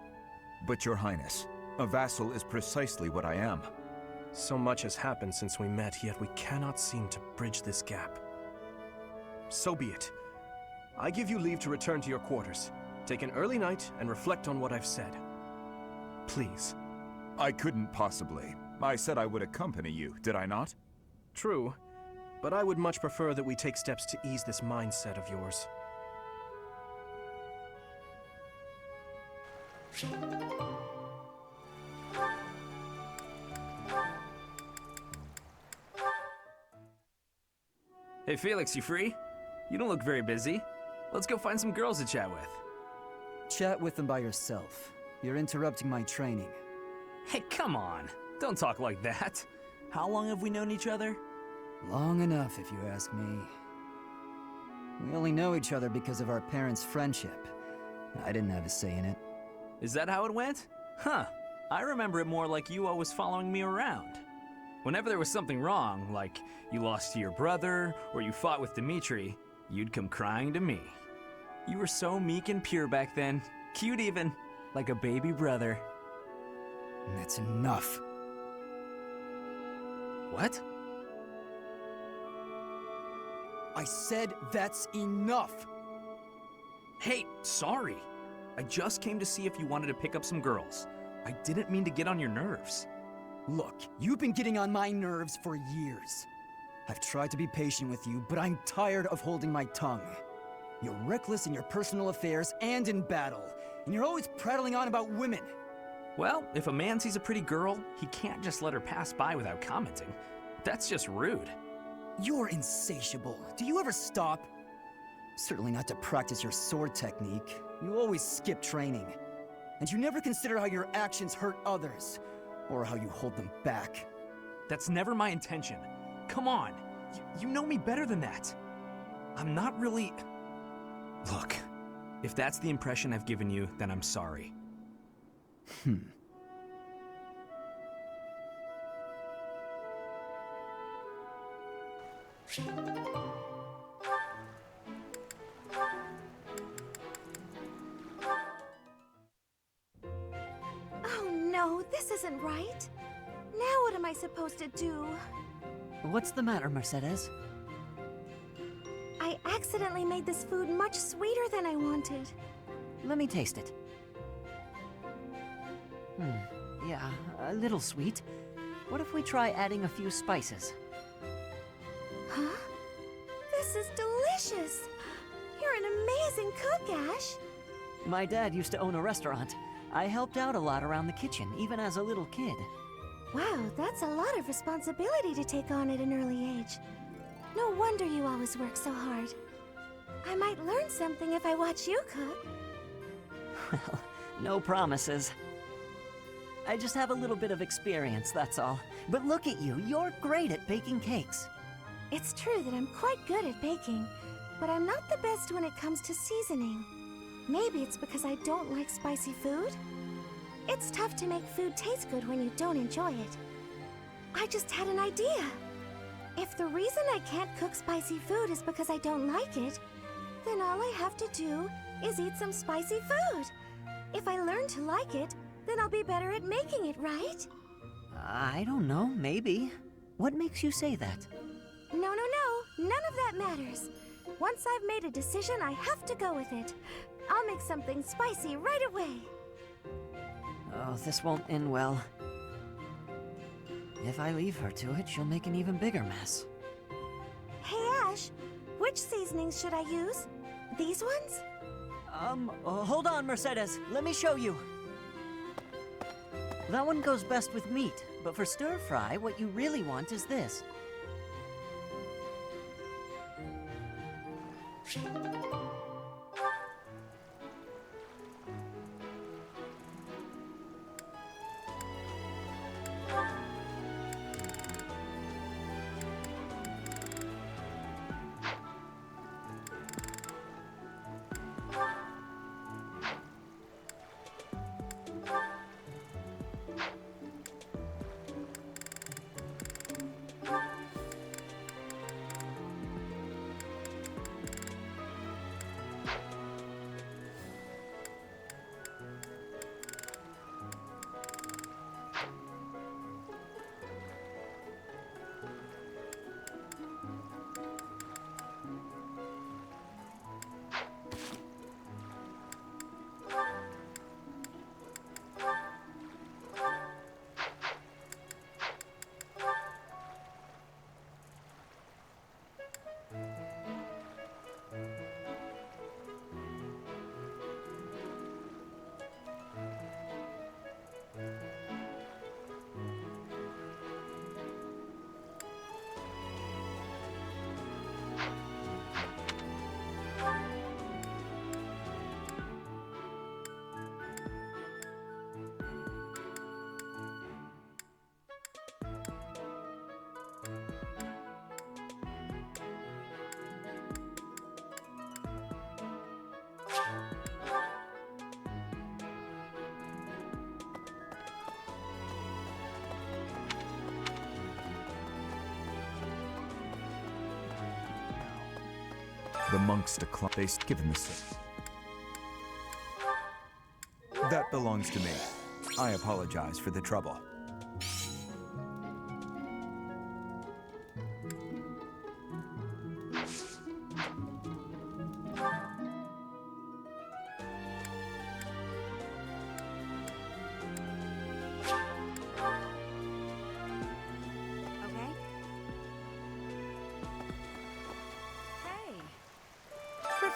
But Your Highness, a vassal is precisely what I am.
So much has happened since we met, yet we cannot seem to bridge this gap. So be it. I give you leave to return to your quarters. Take an early night and reflect on what I've said. Please.
I couldn't possibly. I said I would accompany you, did I not?
True, but I would much prefer that we take steps to ease this mindset of yours.
Hey Felix, you free? You don't look very busy. Let's go find some girls to chat with.
Chat with them by yourself. You're interrupting my training.
Hey, come on. Don't talk like that. How long have we known each other?
Long enough, if you ask me. We only know each other because of our parents' friendship. I didn't have a say in it.
Is that how it went? Huh. I remember it more like you always following me around. Whenever there was something wrong, like you lost to your brother, or you fought with Dimitri, you'd come crying to me. You were so meek and pure back then. Cute even. Like a baby brother.
That's enough.
What?
I said that's enough!
Hey, sorry. I just came to see if you wanted to pick up some girls. I didn't mean to get on your nerves.
Look, you've been getting on my nerves for years. I've tried to be patient with you, but I'm tired of holding my tongue. You're reckless in your personal affairs and in battle, and you're always prattling on about women.
Well, if a man sees a pretty girl, he can't just let her pass by without commenting. That's just rude.
You're insatiable. Do you ever stop? Certainly not to practice your sword technique. You always skip training. And you never consider how your actions hurt others, or how you hold them back.
That's never my intention. Come on, you know me better than that. I'm not really... Look, if that's the impression I've given you, then I'm sorry.
Oh no, this isn't right. Now what am I supposed to do?
What's the matter, Mercedes?
I accidentally made this food much sweeter than I wanted.
Let me taste it. Yeah, a little sweet. What if we try adding a few spices?
Huh? This is delicious! You're an amazing cook, Ash!
My dad used to own a restaurant. I helped out a lot around the kitchen, even as a little kid.
Wow, that's a lot of responsibility to take on at an early age. No wonder you always work so hard. I might learn something if I watch you cook.
Well, no promises. I just have a little bit of experience, that's all. But look at you, you're great at baking cakes.
It's true that I'm quite good at baking, but I'm not the best when it comes to seasoning. Maybe it's because I don't like spicy food? It's tough to make food taste good when you don't enjoy it. I just had an idea. If the reason I can't cook spicy food is because I don't like it, then all I have to do is eat some spicy food. If I learn to like it, then I'll be better at making it, right?
I don't know, maybe. What makes you say that?
No. None of that matters. Once I've made a decision, I have to go with it. I'll make something spicy right away.
Oh, this won't end well. If I leave her to it, she'll make an even bigger mess.
Hey, Ash, which seasonings should I use? These ones?
Hold on, Mercedes. Let me show you. That one goes best with meat, but for stir-fry, what you really want is this.
The monks declined. They given this. That belongs to me. I apologize for the trouble.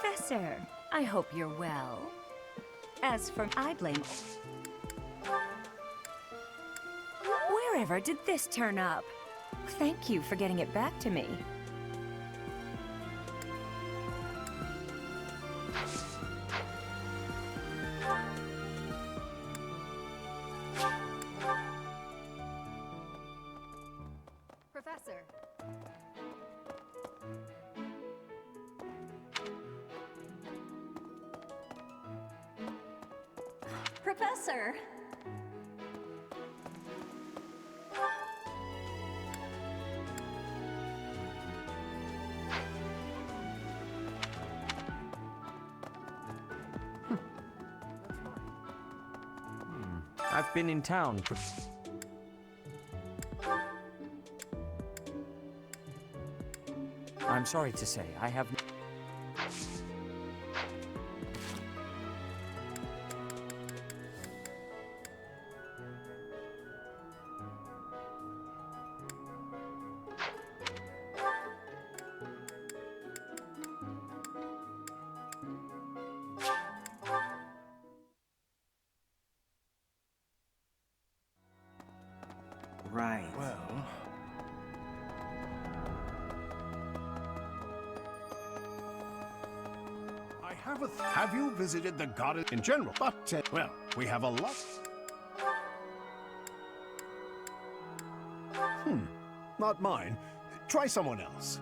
Professor, I hope you're well. As for I blame... Wherever did this turn up? Thank you for getting it back to me.
Professor.
Professor!
I've been in town. I'm sorry to say, I have...
Right.
Well... Have you visited the goddess in general? But, well, we have a lot... Not mine. Try someone else.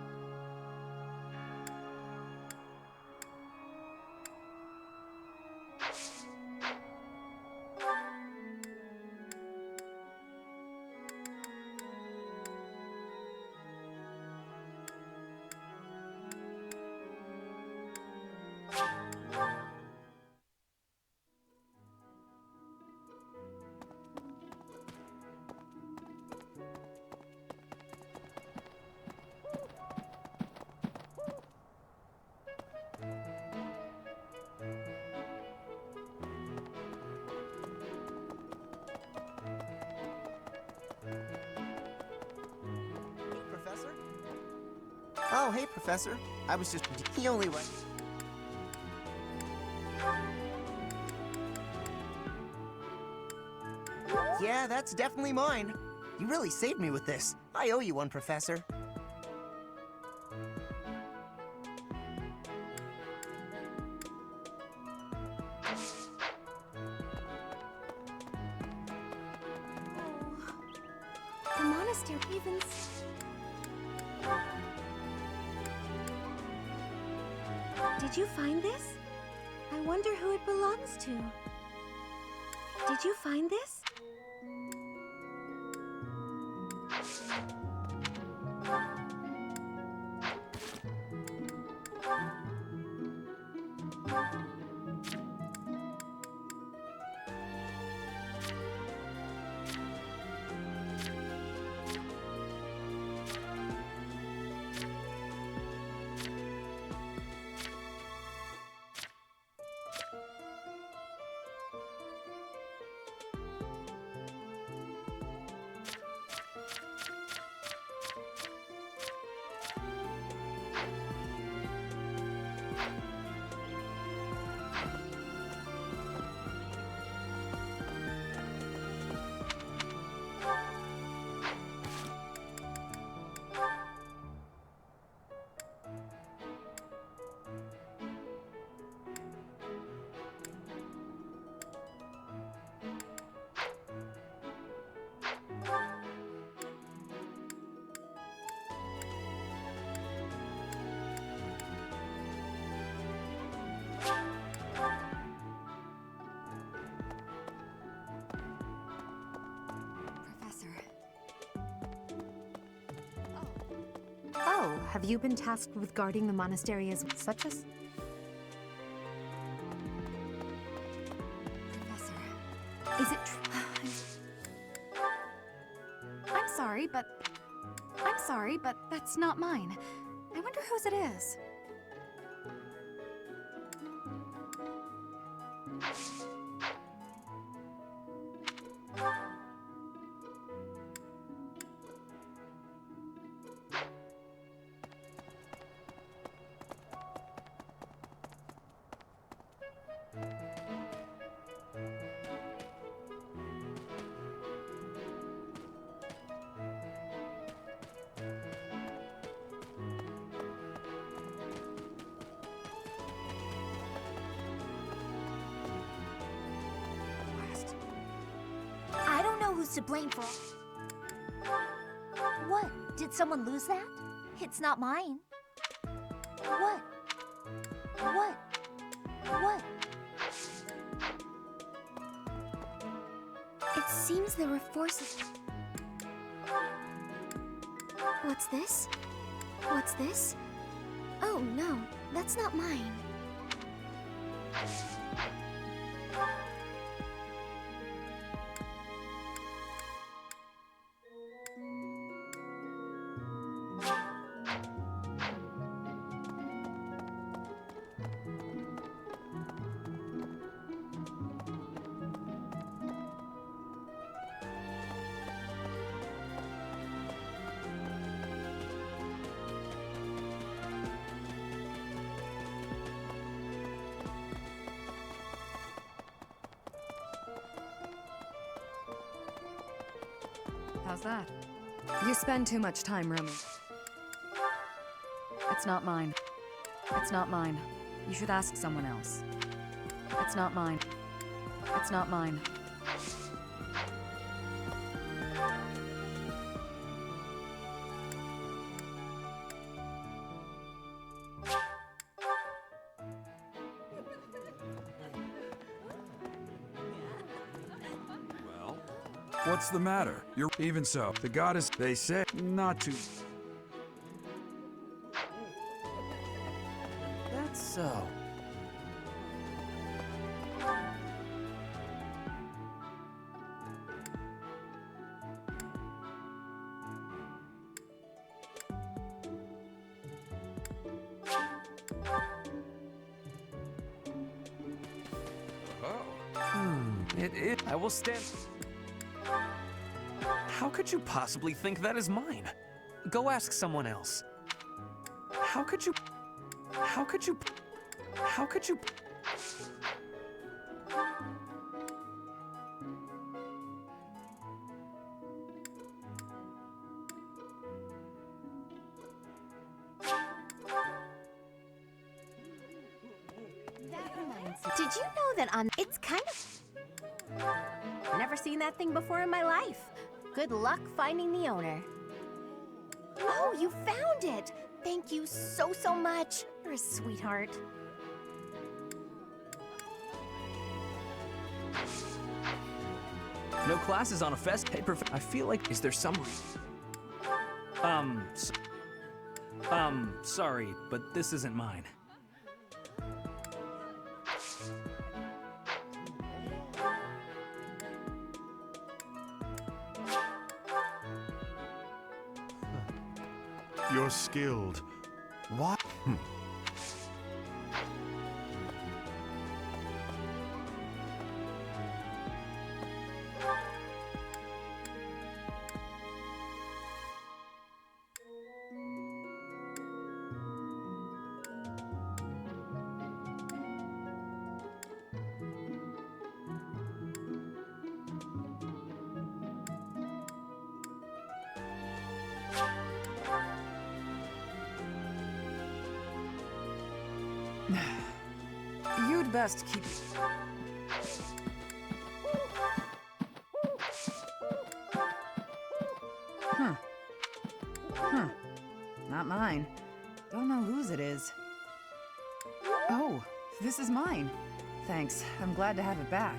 Oh, hey, Professor. I was just... He only went... Yeah, that's definitely mine. You really saved me with this. I owe you one, Professor.
The monastery even... Did you find this? I wonder who it belongs to. Did you find this? Oh, have you been tasked with guarding the monastery as such as... Professor, is it true? I'm sorry, but that's not mine. I wonder whose it is.
who's to blame for... What? Did someone lose that? It's not mine. What? What? What?
It seems there were forces... What's this? What's this? Oh no, that's not mine.
How's that? You spend too much time roaming. It's not mine. It's not mine. You should ask someone else. It's not mine. It's not mine.
What's the matter? You're even so. The goddess, they say, not to.
That's so.
I will stand. How could you possibly think that is mine? Go ask someone else. How could you? How could you? How could you?
Did you know that on... It's kind of... Never seen that thing before in my life. Good luck finding the owner. Oh, you found it! Thank you so, so much. You're a sweetheart.
No classes on a fest. Hey, I feel like... Is there some reason? Sorry, but this isn't mine.
You're skilled. What?
You'd best keep... Not mine. Don't know whose it is. Oh, this is mine. Thanks. I'm glad to have it back.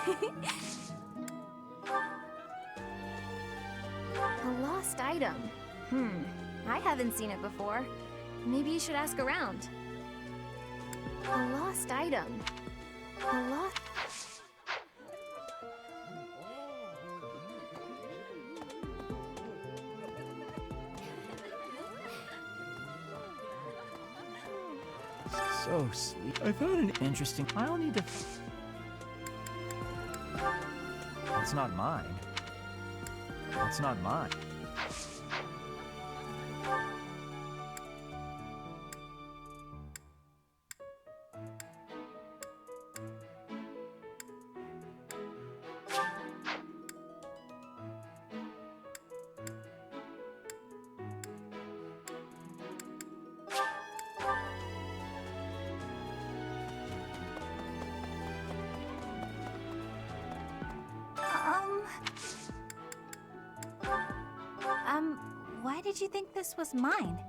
A lost item. I haven't seen it before. Maybe you should ask around. A lost item. A lost...
So sweet. I found an interesting. I'll need to.
It's not mine. It's not mine.
Why did you think this was mine?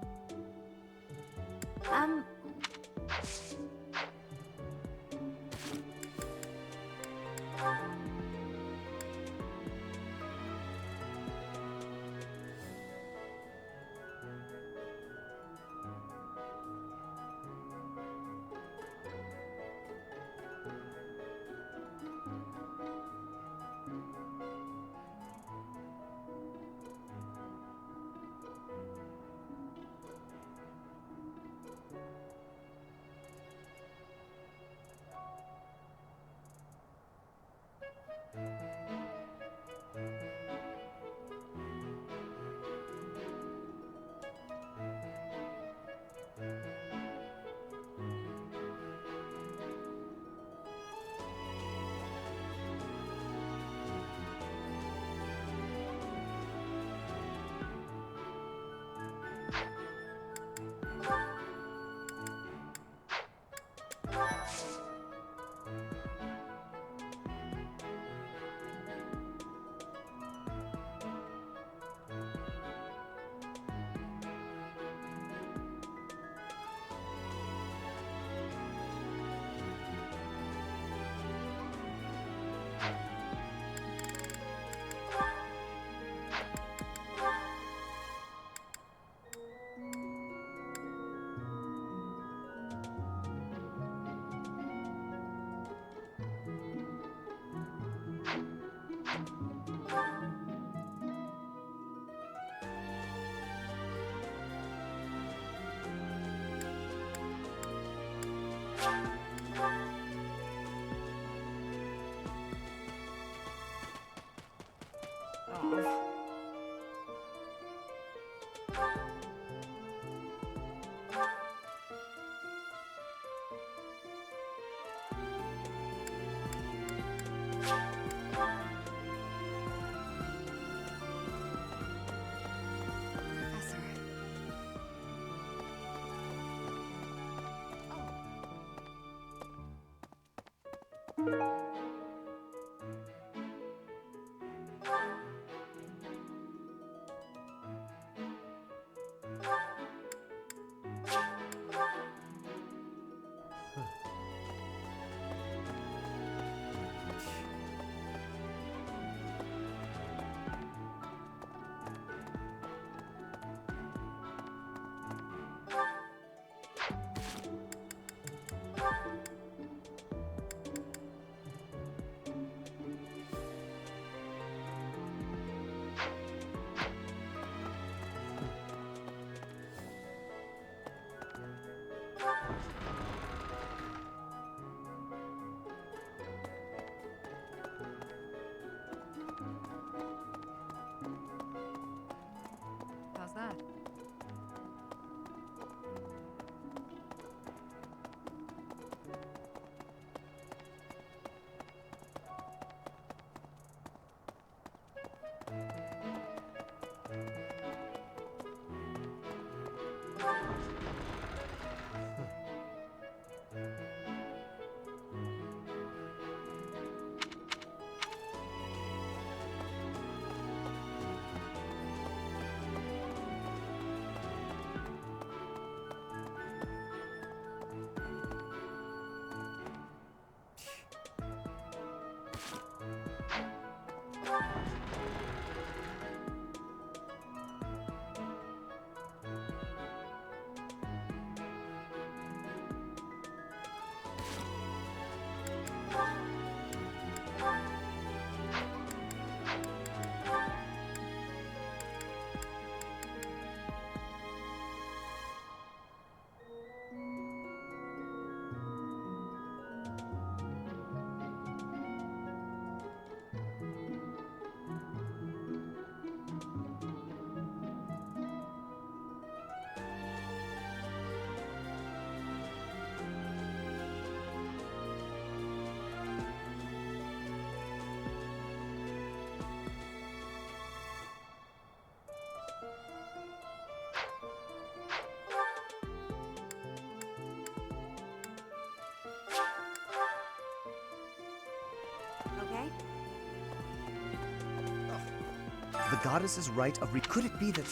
goddess's right of could it be that...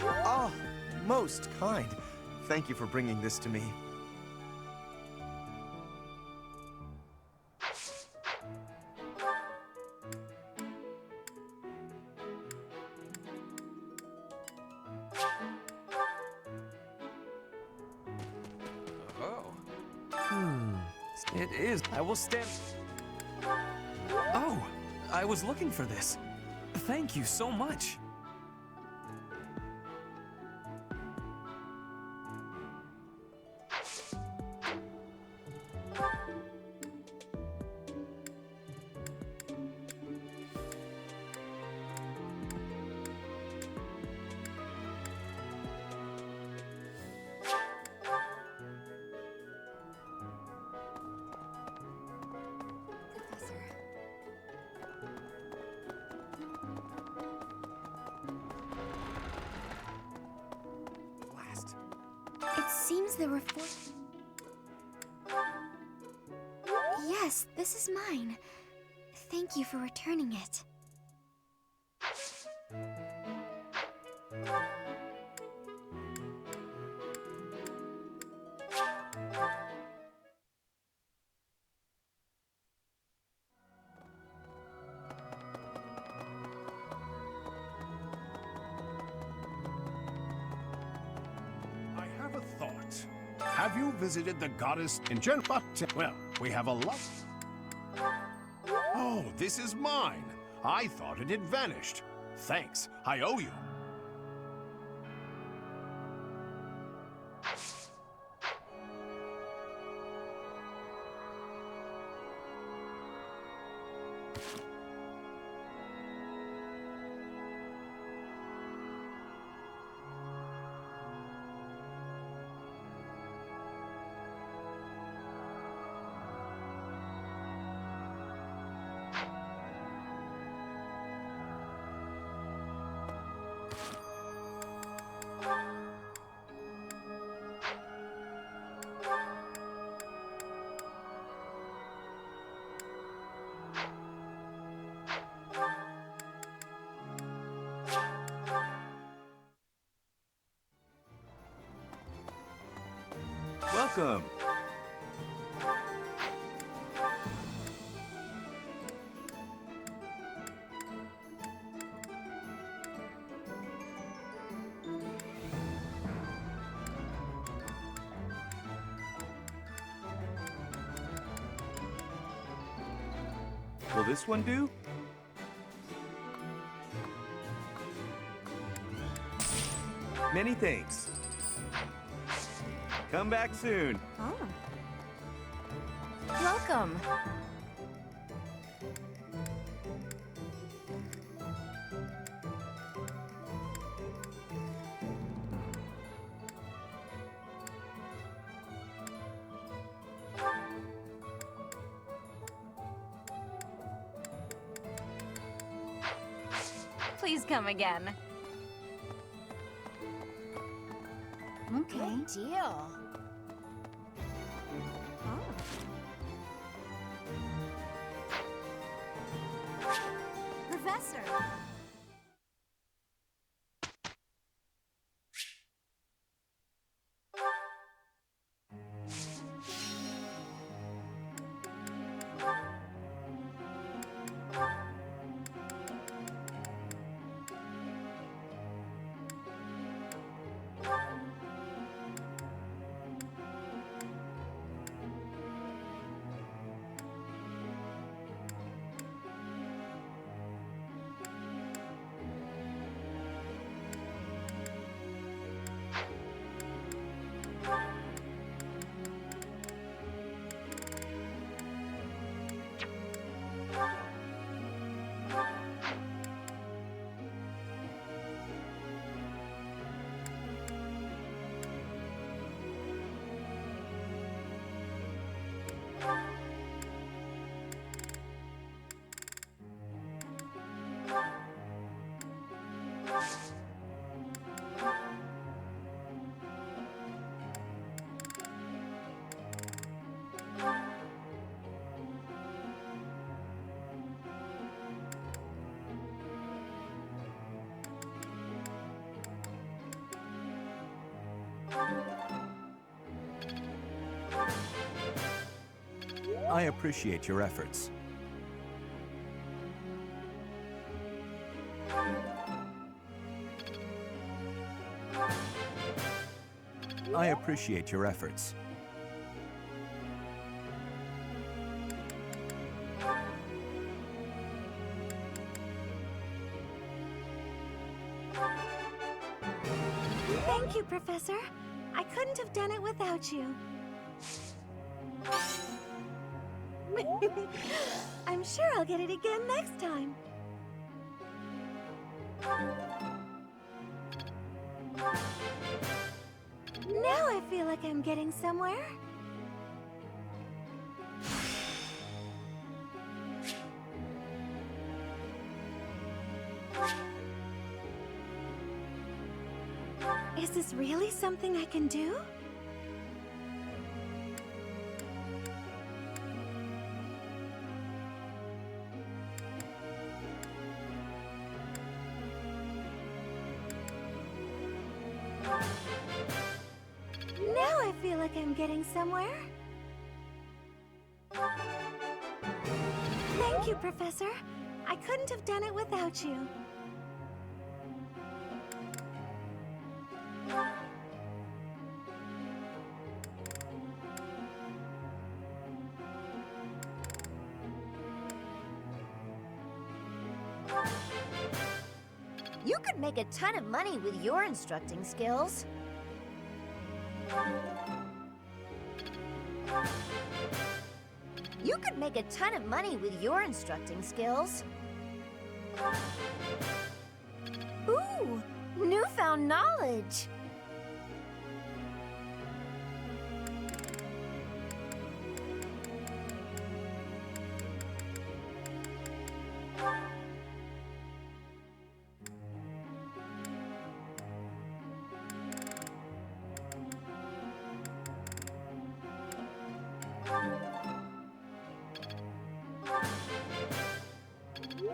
Oh, most kind. Thank you for bringing this to me.
It is. I will stand. Oh, I was looking for this. Thank you so much.
It seems there were 4... Yes, this is mine. Thank you for returning it.
Have you visited the goddess in general? Well, we have a lot. Oh, this is mine. I thought it had vanished. Thanks, I owe you.
Welcome. Will this one do? Many thanks. Come back soon.
Oh. Welcome.
Please come again.
Okay. Good deal.
Professor!
I appreciate your efforts. I appreciate your efforts.
Thank you, Professor. I couldn't have done it without you. I'm sure I'll get it again next time. Now I feel like I'm getting somewhere. Is this really something I can do? Now I feel like I'm getting somewhere. Thank you, Professor. I couldn't have done it without you. You could make a ton of money with your instructing skills. You could make a ton of money with your instructing skills. Ooh, newfound knowledge.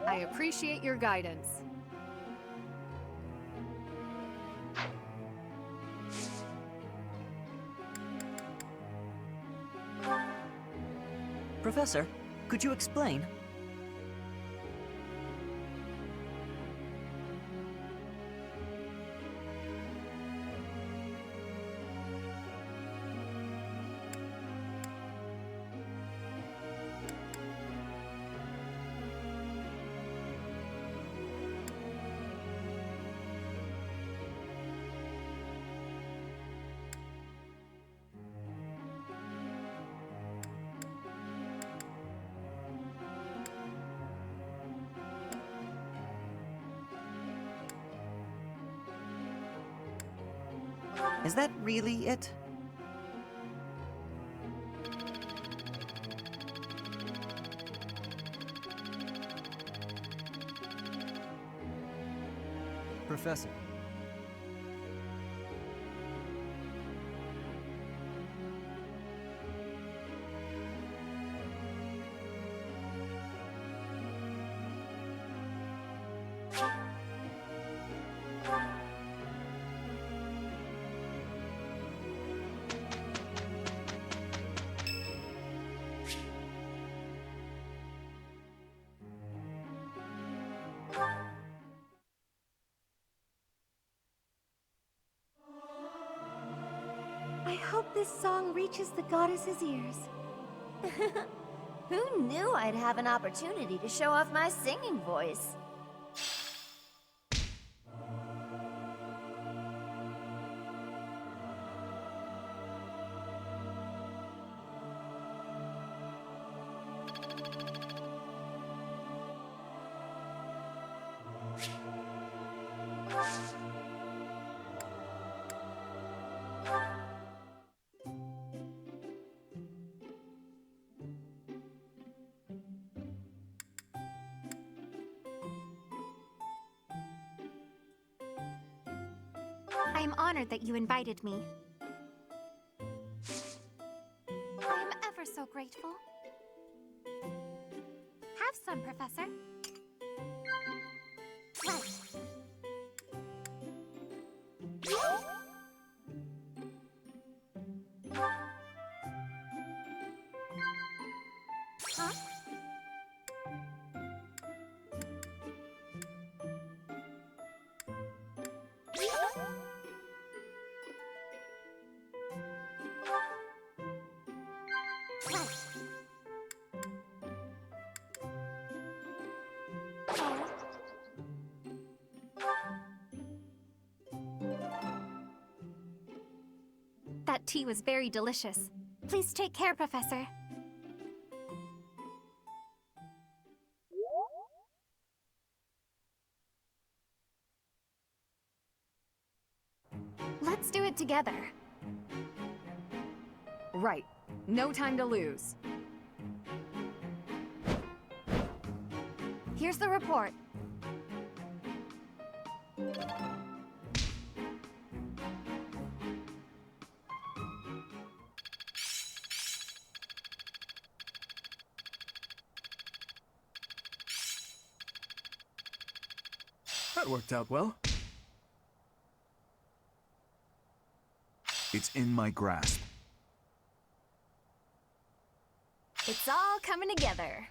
I appreciate your guidance.
Professor, could you explain? Is that really it?
Professor.
I hope this song reaches the goddess's ears.
Who knew I'd have an opportunity to show off my singing voice?
I am honored that you invited me. I am ever so grateful. Have some, Professor. Right. That tea was very delicious. Please take care, Professor. Let's do it together.
Right. No time to lose.
Here's the report.
That worked out well.
It's in my grasp.
It's all coming together.